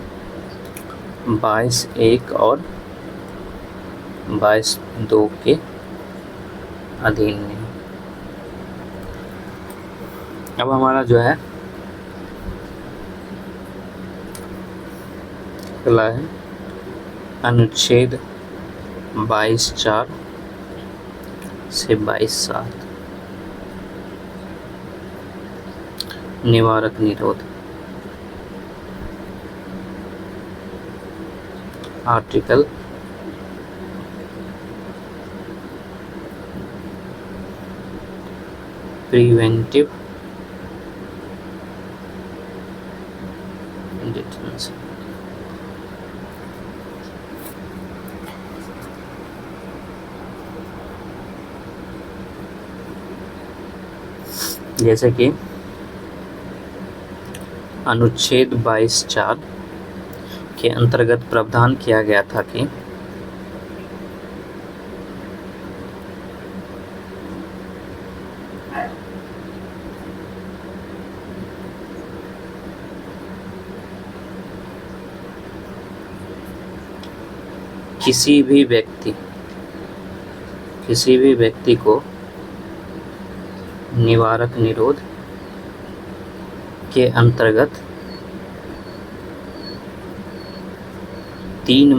22(1) और 22(2) के अधीन नहीं। अब हमारा जो है अगला है अनुच्छेद 22(4) से 22(7) निवारक निरोध। Article preventive detention. जैसे कि अनुच्छेद 22(4) के अंतर्गत प्रावधान किया गया था कि किसी भी व्यक्ति को निवारक निरोध के अंतर्गत 3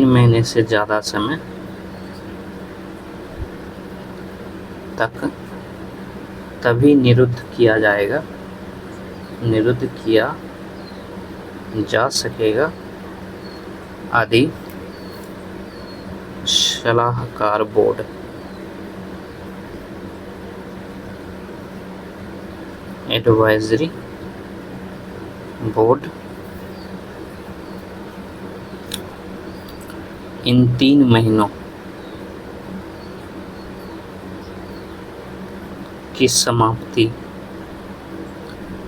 महीने से ज़्यादा समय तक तभी निरुद्ध किया जा सकेगा आदि सलाहकार बोर्ड एडवाइजरी बोर्ड इन 3 महीनों की समाप्ति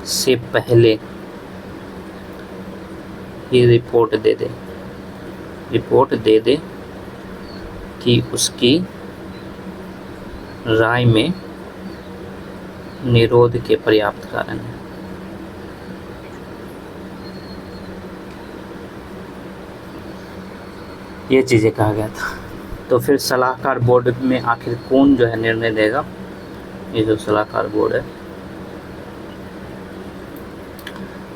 से पहले ये रिपोर्ट दे दे कि उसकी राय में निरोध के पर्याप्त कारण है। ये चीज़ें कहा गया था। तो फिर सलाहकार बोर्ड में आखिर कौन जो है निर्णय देगा? ये जो सलाहकार बोर्ड है,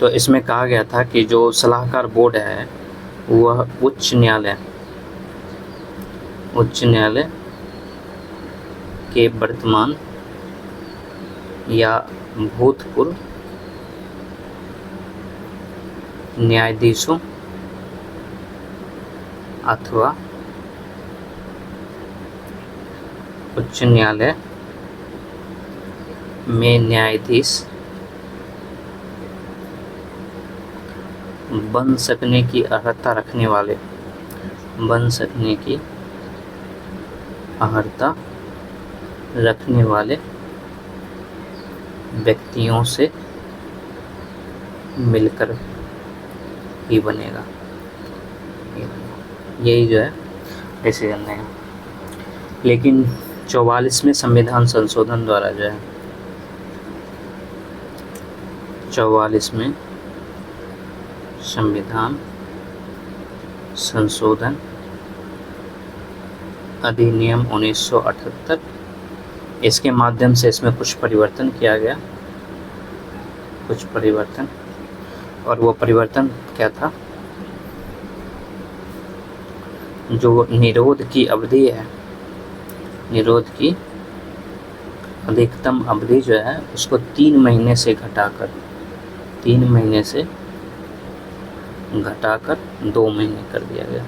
तो इसमें कहा गया था कि जो सलाहकार बोर्ड है वह उच्च न्यायालय के वर्तमान या भूतपूर्व न्यायाधीशों अथवा उच्च न्यायालय में न्यायाधीश बन सकने की अर्हता रखने वाले व्यक्तियों से मिलकर ही बनेगा। यही जो है डिसीजन है। लेकिन 44वें संविधान संशोधन द्वारा जो है 44वें संविधान संशोधन अधिनियम 1978, इसके माध्यम से इसमें कुछ परिवर्तन किया गया, और वो परिवर्तन क्या था? जो निरोध की अवधि है, निरोध की अधिकतम अवधि जो है उसको 3 महीने से घटाकर 2 महीने कर दिया गया।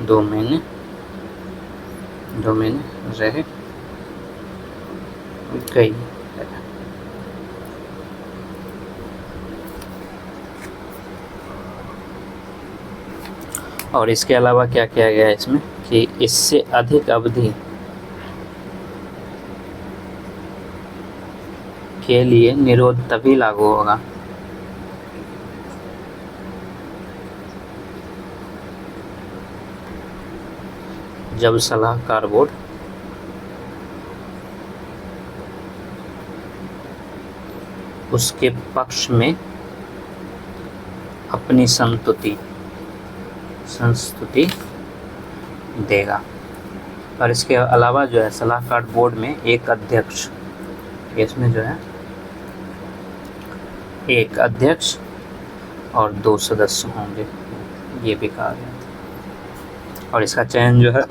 2 महीने रह गई। और इसके अलावा क्या किया गया इसमें कि इससे अधिक अवधि के लिए निरोध तभी लागू होगा जब सलाहकार बोर्ड उसके पक्ष में अपनी संस्तुति देगा। और इसके अलावा जो है सलाहकार बोर्ड में एक अध्यक्ष, इसमें जो है एक अध्यक्ष और 2 सदस्य होंगे, ये भी कहा गया था। और इसका चयन जो है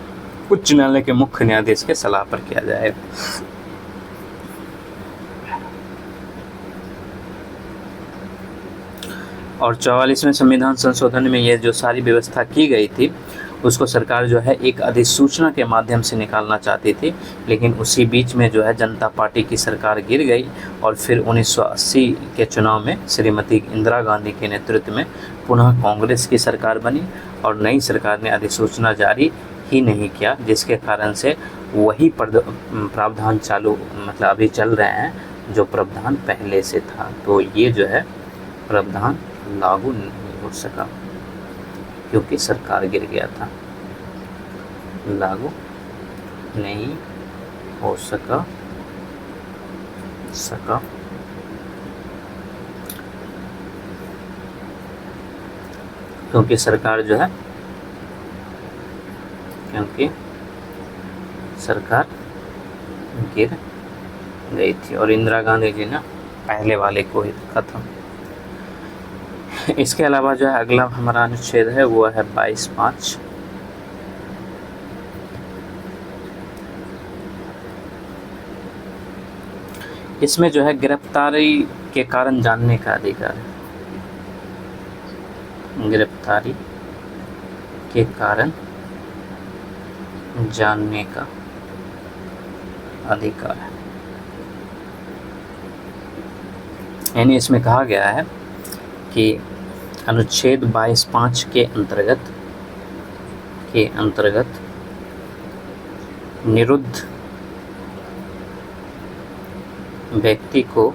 उच्च न्यायालय के मुख्य न्यायाधीश के सलाह पर किया जाएगा। और 44वें संविधान संशोधन में ये जो सारी व्यवस्था की गई थी उसको सरकार जो है एक अधिसूचना के माध्यम से निकालना चाहती थी, लेकिन उसी बीच में जो है जनता पार्टी की सरकार गिर गई और फिर 1980 के चुनाव में श्रीमती इंदिरा गांधी के नेतृत्व में पुनः कांग्रेस की सरकार बनी और नई सरकार ने अधिसूचना जारी ही नहीं किया, जिसके कारण से वही प्रावधान अभी चल रहे हैं जो प्रावधान पहले से था। तो ये जो है प्रावधान लागू नहीं हो सका क्योंकि सरकार गिर गया था, लागू नहीं हो सका क्योंकि सरकार गिर गई थी और इंदिरा गांधी जी ने पहले वाले को ही रखा था। इसके अलावा जो है अगला हमारा अनुच्छेद है वो है 22(5). इसमें जो है गिरफ्तारी के कारण जानने का अधिकार है, गिरफ्तारी के कारण जानने का अधिकार है। यानी इसमें कहा गया है कि अनुच्छेद 22(5) के अंतर्गत निरुद्ध व्यक्ति को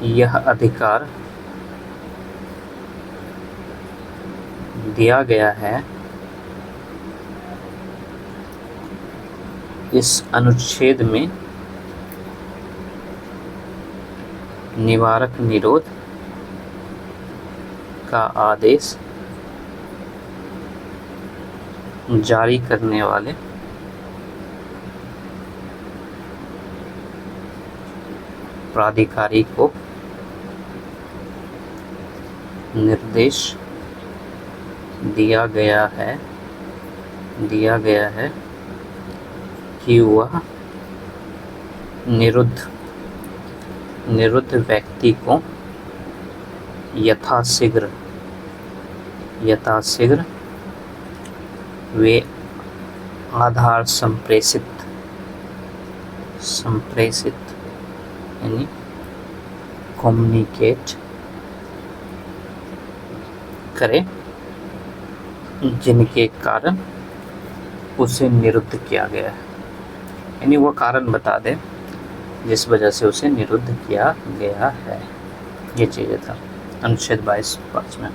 यह अधिकार दिया गया है इस अनुच्छेद में निवारक निरोध का आदेश जारी करने वाले प्राधिकारी को निर्देश दिया गया है कि वह निरुद्ध व्यक्ति को यथाशीघ्र वे आधार संप्रेषित यानी कम्युनिकेट करे, जिनके कारण उसे निरुद्ध किया गया है। यानी वो कारण बता दे जिस वजह से उसे निरुद्ध किया गया है। ये चीज़ें था अनुच्छेद 22(5) में।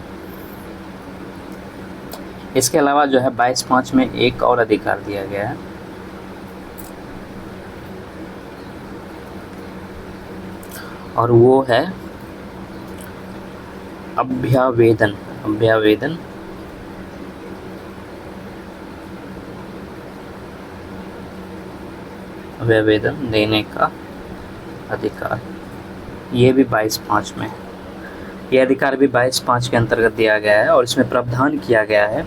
इसके अलावा जो है 22(5) में एक और अधिकार दिया गया है, और वो है अभ्यावेदन देने का अधिकार। ये भी 22(5) में है। ये अधिकार भी 22(5) के अंतर्गत दिया गया है, और इसमें प्रावधान किया गया है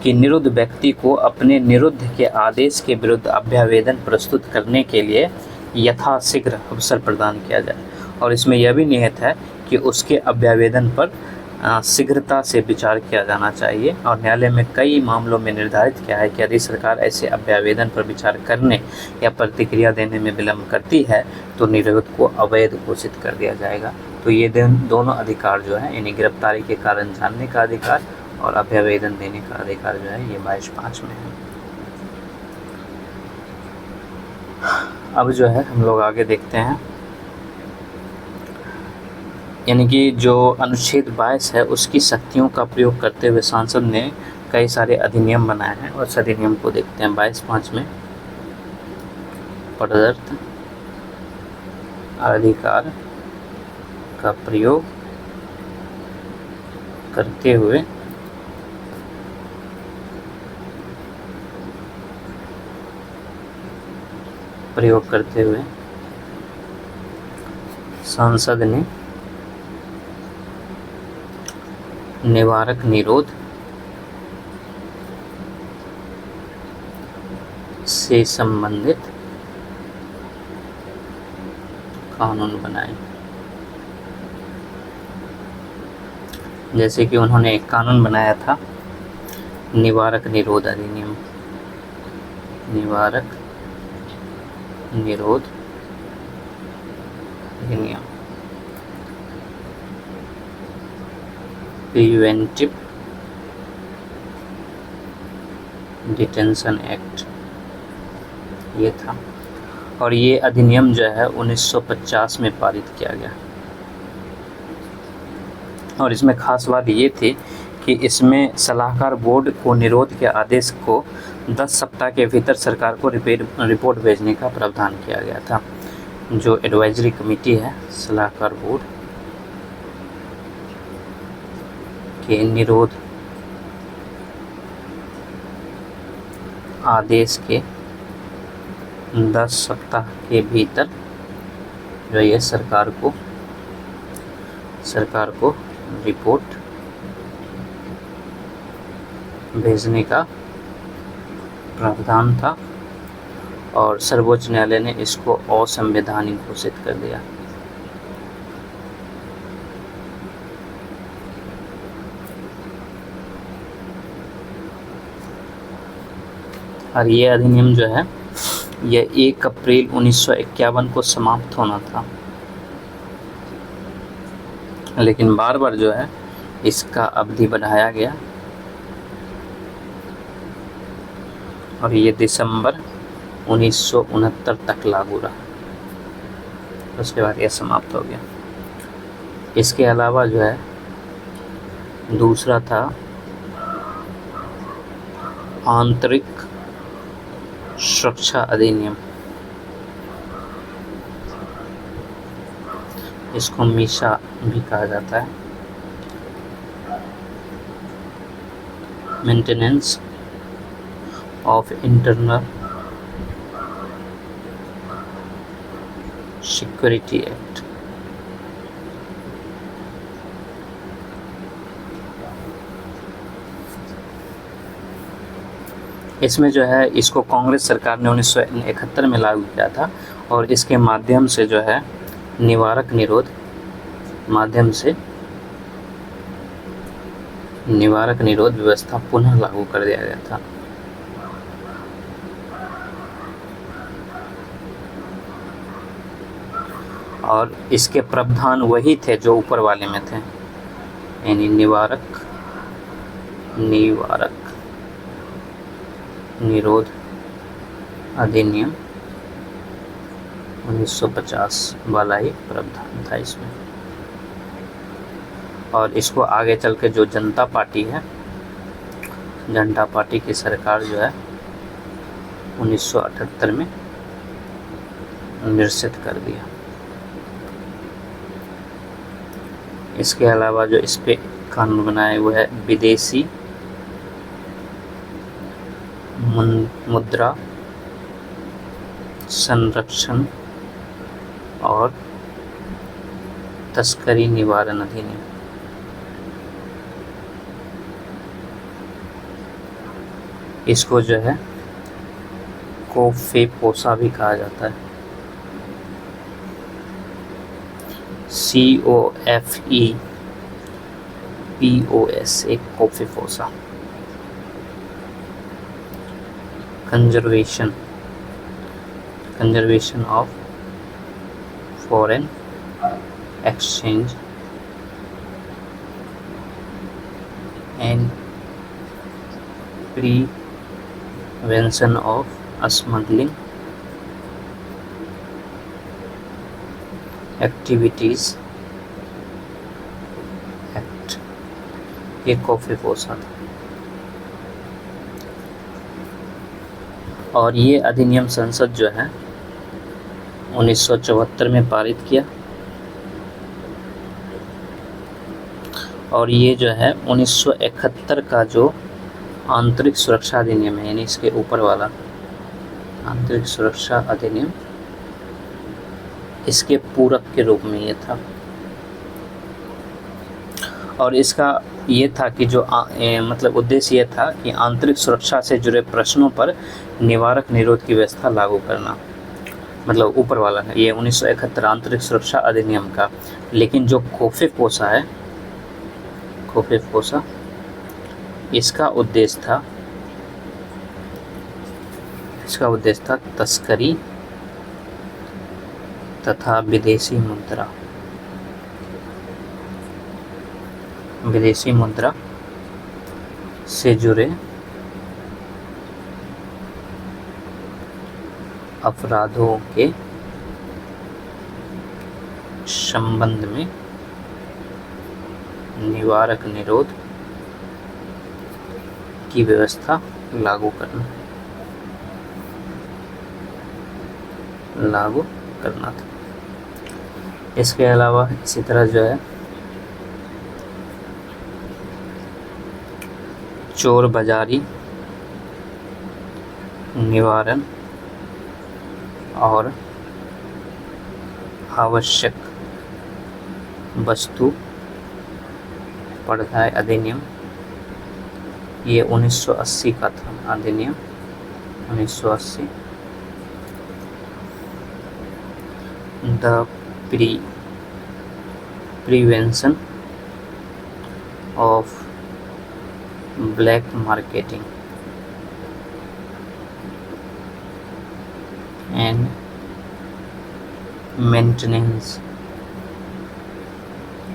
कि निरुद्ध व्यक्ति को अपने निरुद्ध के आदेश के विरुद्ध अभ्यावेदन प्रस्तुत करने के लिए यथाशीघ्र अवसर प्रदान किया जाए। और इसमें यह भी निहित है कि उसके अभ्यावेदन पर शीघ्रता से विचार किया जाना चाहिए। और न्यायालय में कई मामलों में निर्धारित किया है कि यदि सरकार ऐसे अभ्यावेदन पर विचार करने या प्रतिक्रिया देने में विलम्ब करती है तो निरोध को अवैध घोषित कर दिया जाएगा। तो ये दोनों अधिकार जो है, यानी गिरफ्तारी के कारण जानने का अधिकार और अभ्यावेदन देने का अधिकार जो है, ये 22(5) में है। अब जो है हम लोग आगे देखते हैं, यानी कि जो अनुच्छेद 22 है उसकी शक्तियों का प्रयोग करते हुए सांसद ने कई सारे अधिनियम बनाए हैं, और उस अधिनियम को देखते हैं। 22(5) में प्रदत्त अधिकार का प्रयोग करते हुए सांसद ने निवारक निरोध से संबंधित कानून बनाए। जैसे कि उन्होंने एक कानून बनाया था निवारक निरोध अधिनियम, निवारक निरोध अधिनियम, प्रिवेंटिव डिटेंशन एक्ट ये था। और ये अधिनियम जो है 1950 में पारित किया गया। और इसमें खास बात ये थी कि इसमें सलाहकार बोर्ड को निरोध के आदेश को 10 सप्ताह के भीतर सरकार को रिपोर्ट भेजने का प्रावधान किया गया था। जो एडवाइजरी कमेटी है सलाहकार बोर्ड के निरोध आदेश के 10 सप्ताह के भीतर जो ये सरकार को रिपोर्ट भेजने का प्रावधान था, और सर्वोच्च न्यायालय ने इसको असंवैधानिक घोषित कर दिया। और ये अधिनियम जो है यह 1 अप्रैल 1951 को समाप्त होना था, लेकिन बार बार जो है इसका अवधि बढ़ाया गया, और ये दिसंबर 1969 तक लागू रहा। उसके बाद यह समाप्त हो गया। इसके अलावा जो है दूसरा था आंतरिक सुरक्षा अधिनियम, इसको मीसा भी कहा जाता है। Maintenance of internal security act, इसमें जो है इसको कांग्रेस सरकार ने 1971 में लागू किया था और इसके माध्यम से जो है निवारक निरोध व्यवस्था पुनः लागू कर दिया गया था। और इसके प्रावधान वही थे जो ऊपर वाले में थे, यानी निवारक निरोध अधिनियम 1950 वाला ही प्रावधान था इसमें। और इसको आगे चल के जो जनता पार्टी की सरकार जो है 1978 में निरसित कर दिया। इसके अलावा जो इस पे कानून बनाए हुए है विदेशी मुद्रा संरक्षण और तस्करी निवारण अधिनियम, इसको जो है कोफेपोसा भी कहा जाता है, COFEPOS, एक COFEPOSA. Conservation of foreign exchange and prevention of smuggling activities act, ये कोफेपोसा था। और ये अधिनियम संसद जो है 1974 में पारित किया और ये जो है 1971 का जो आंतरिक सुरक्षा अधिनियम है, यानी इसके ऊपर वाला आंतरिक सुरक्षा अधिनियम, इसके पूरक के रूप में ये था। और इसका ये था कि जो मतलब उद्देश्य ये था कि आंतरिक सुरक्षा से जुड़े प्रश्नों पर निवारक निरोध की व्यवस्था लागू करना, मतलब ऊपर वाला है ये 1971 आंतरिक सुरक्षा अधिनियम का। लेकिन जो कोफेपोसा इसका उद्देश्य था तस्करी तथा विदेशी मुद्रा से जुड़े अपराधों के संबंध में निवारक निरोध की व्यवस्था लागू करना था। इसके अलावा इसी तरह जो है चोर बाजारी निवारण और आवश्यक वस्तु पढ़ाई अधिनियम, ये 1980 का था अधिनियम 1980। The prevention of black marketing and maintenance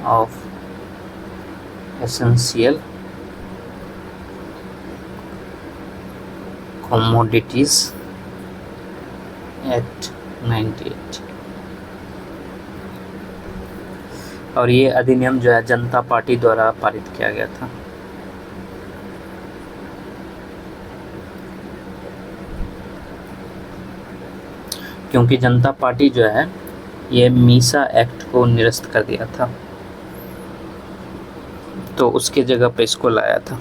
of essential commodities act 98। और ये अधिनियम जो है जनता पार्टी द्वारा पारित किया गया था। क्योंकि जनता पार्टी जो है ये मीसा एक्ट को निरस्त कर दिया था, तो उसके जगह पे इसको लाया था।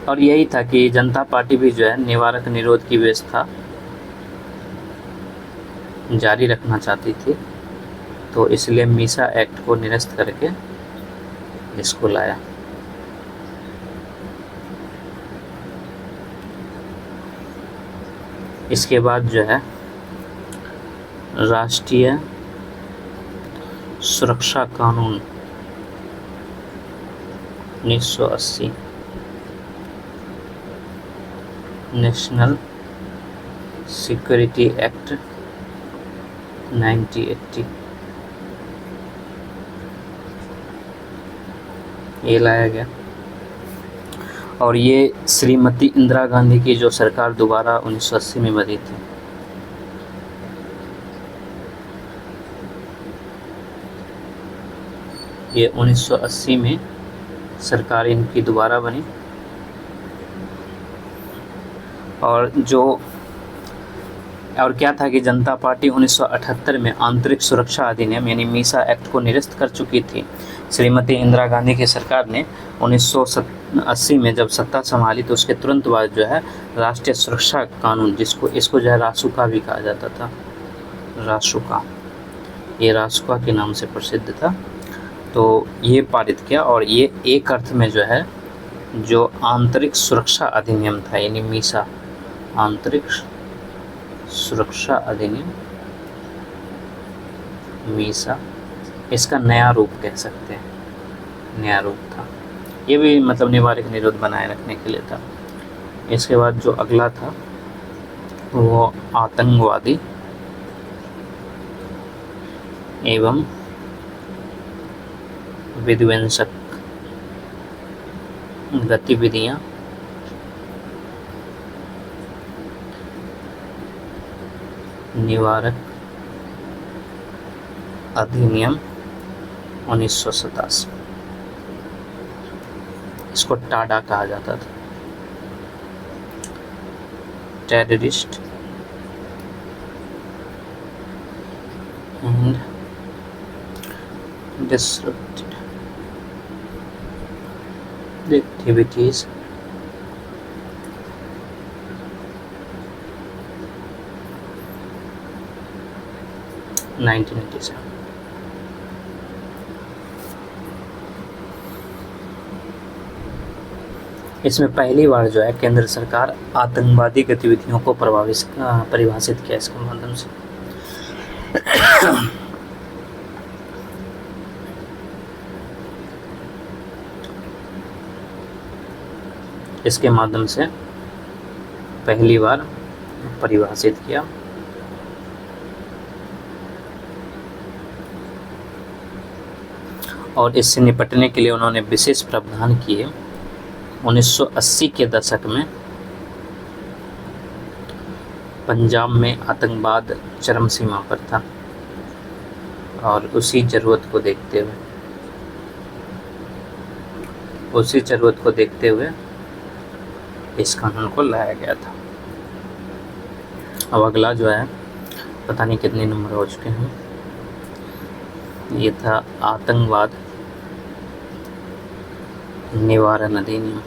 और यही था कि जनता पार्टी भी जो है निवारक निरोध की व्यवस्था जारी रखना चाहती थी, तो इसलिए मीसा एक्ट को निरस्त करके इसको लाया। इसके बाद जो है राष्ट्रीय सुरक्षा कानून 1980, नेशनल सिक्योरिटी एक्ट 1980 ये लाया गया। और ये श्रीमती इंदिरा गांधी की जो सरकार दोबारा 1980 में बनी थी, ये 1980 में सरकार इनकी दोबारा बनी। और क्या था कि जनता पार्टी 1978 में आंतरिक सुरक्षा अधिनियम यानी मीसा एक्ट को निरस्त कर चुकी थी। श्रीमती इंदिरा गांधी की सरकार ने 1980 में जब सत्ता संभाली तो उसके तुरंत बाद जो है राष्ट्रीय सुरक्षा कानून, इसको जो है रासुका भी कहा जाता था, रासुका, ये रासुका के नाम से प्रसिद्ध था, तो ये पारित किया। और ये एक अर्थ में जो है जो आंतरिक सुरक्षा अधिनियम था यानी मीसा, आंतरिक सुरक्षा अधिनियम मीसा, इसका नया रूप कह सकते हैं, नया रूप था। ये भी मतलब निवारक निरोध बनाए रखने के लिए था। इसके बाद जो अगला था वो आतंकवादी एवं विध्वंसक गतिविधियां निवारक अधिनियम 1987, इसको टाडा कहा जाता था, terrorist and disrupted the activities (1987). इसमें पहली बार जो है केंद्र सरकार आतंकवादी गतिविधियों को परिभाषित किया इसके माध्यम से। इसके माध्यम से पहली बार परिभाषित किया। और इससे निपटने के लिए उन्होंने विशेष प्रावधान किए। 1980 के दशक में पंजाब में आतंकवाद चरम सीमा पर था और उसी ज़रूरत को देखते हुए इस कानून को लाया गया था। अब अगला जो है पता नहीं कितने नंबर हो चुके हैं, ये था आतंकवाद निवारण अधिनियम।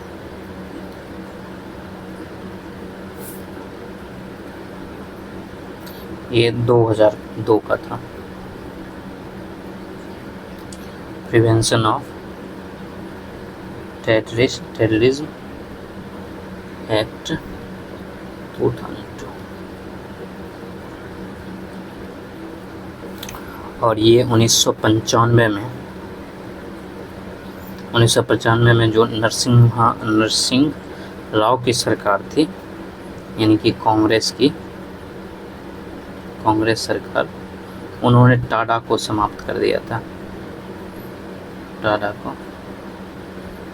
ये 2002 का था। Prevention of terrorism act 2002। और ये 1995 में जो नरसिंह राव की सरकार थी, यानी कि कांग्रेस सरकार, उन्होंने टाडा को समाप्त कर दिया था, टाडा को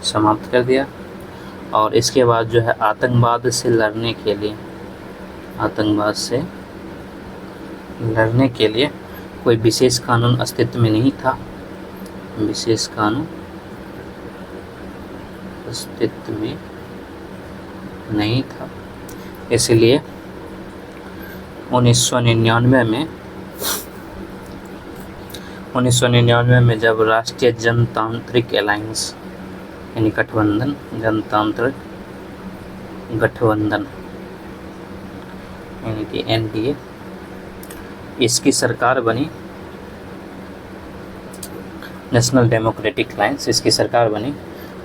समाप्त कर दिया। और इसके बाद जो है आतंकवाद से लड़ने के लिए कोई विशेष कानून अस्तित्व में नहीं था, विशेष कानून अस्तित्व में नहीं था। इसलिए 1999 में जब राष्ट्रीय जनतांत्रिक अलायंस यानी गठबंधन, जनतांत्रिक गठबंधन यानी कि एनडीए, इसकी सरकार बनी, नेशनल डेमोक्रेटिक अलायंस, इसकी सरकार बनी,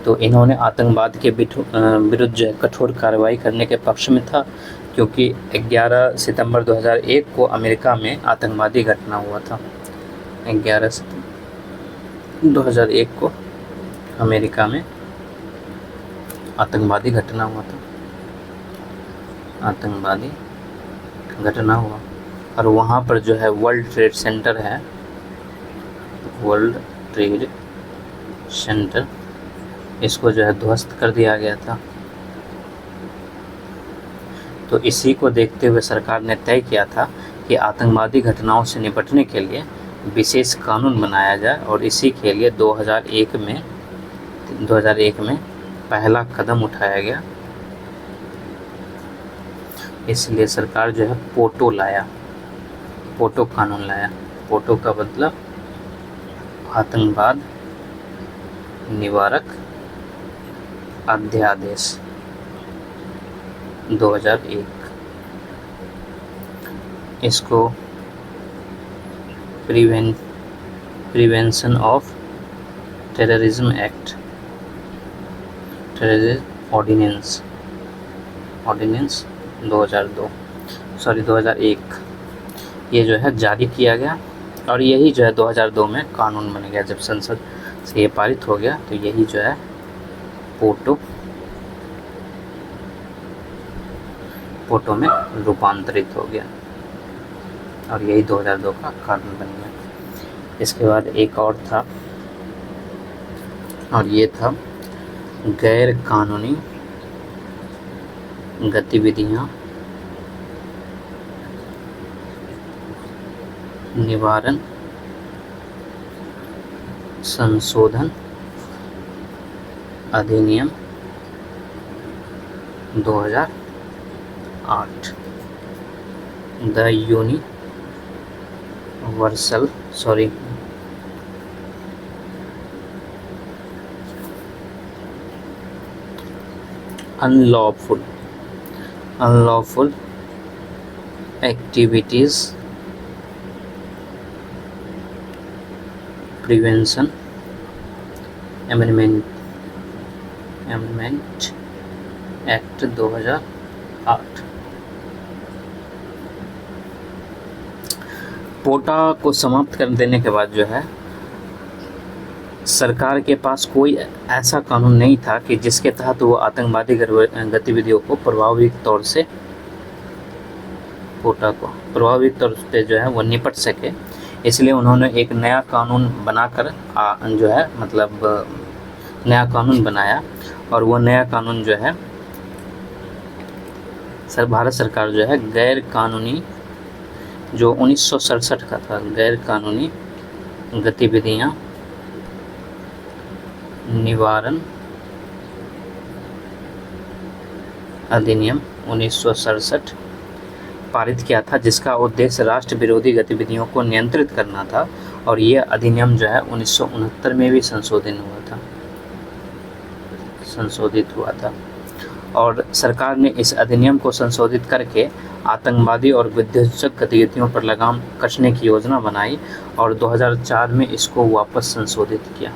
तो इन्होंने आतंकवाद के विरुद्ध जो है कठोर कार्रवाई करने के पक्ष में था, क्योंकि 11 सितंबर 2001 को अमेरिका में आतंकवादी घटना हुआ था। 11 सितंबर 2001 को अमेरिका में आतंकवादी घटना हुआ था, आतंकवादी घटना हुआ, और वहाँ पर जो है वर्ल्ड ट्रेड सेंटर है, वर्ल्ड ट्रेड सेंटर, इसको जो है ध्वस्त कर दिया गया था। तो इसी को देखते हुए सरकार ने तय किया था कि आतंकवादी घटनाओं से निपटने के लिए विशेष कानून बनाया जाए, और इसी के लिए 2001 में पहला कदम उठाया गया। इसलिए सरकार जो है पोटो कानून लाया। पोटो का मतलब आतंकवाद निवारक अध्यादेश 2001। इसको prevention of terrorism act, terrorism ordinance 2001 ये जो है जारी किया गया, और यही जो है 2002 में कानून बन गया। जब संसद से ये पारित हो गया तो यही जो है पोटो में रूपांतरित हो गया, और यही 2002 का कानून बन गया। इसके बाद एक और था, और ये था गैर कानूनी गतिविधियां निवारण संशोधन अधिनियम 2008, the universal unlawful activities prevention amendment act 2008। पोटा को समाप्त कर देने के बाद जो है सरकार के पास कोई ऐसा कानून नहीं था कि जिसके तहत वो आतंकवादी गतिविधियों को प्रभावी तौर से जो है वो निपट सके। इसलिए उन्होंने एक नया कानून बनाकर जो है नया कानून बनाया, और वो नया कानून जो है भारत सरकार जो है गैर कानूनी, जो 1967 का था, गैर कानूनी गतिविधियां निवारण अधिनियम 1967 पारित किया था, जिसका उद्देश्य राष्ट्र विरोधी गतिविधियों को नियंत्रित करना था। और ये अधिनियम जो है 1969 में भी संशोधित हुआ था, और सरकार ने इस अधिनियम को संशोधित करके आतंकवादी और विध्वंसक गतिविधियों पर लगाम कसने की योजना बनाई, और 2004 में इसको वापस संशोधित किया।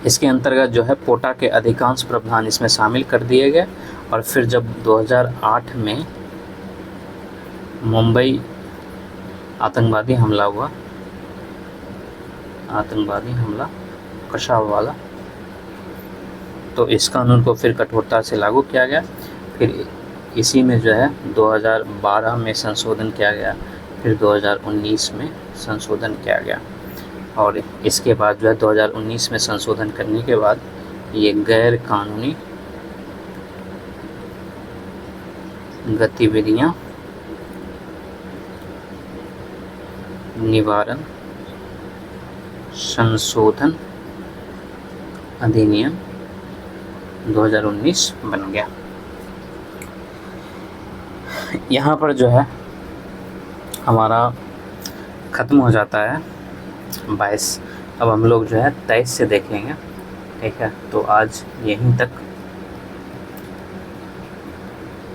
इसके अंतर्गत जो है पोटा के अधिकांश प्रावधान इसमें शामिल कर दिए गए, और फिर जब 2008 में मुंबई आतंकवादी हमला कसाब वाला, तो इस कानून को फिर कठोरता से लागू किया गया। फिर इसी में जो है 2012 में संशोधन किया गया, फिर 2019 में संशोधन किया गया, और इसके बाद जो है 2019 में संशोधन करने के बाद ये गैर कानूनी गतिविधियां निवारण संशोधन अधिनियम 2019 बन गया। यहाँ पर जो है हमारा ख़त्म हो जाता है 22। अब हम लोग जो है 23 से देखेंगे, ठीक है। तो आज यहीं तक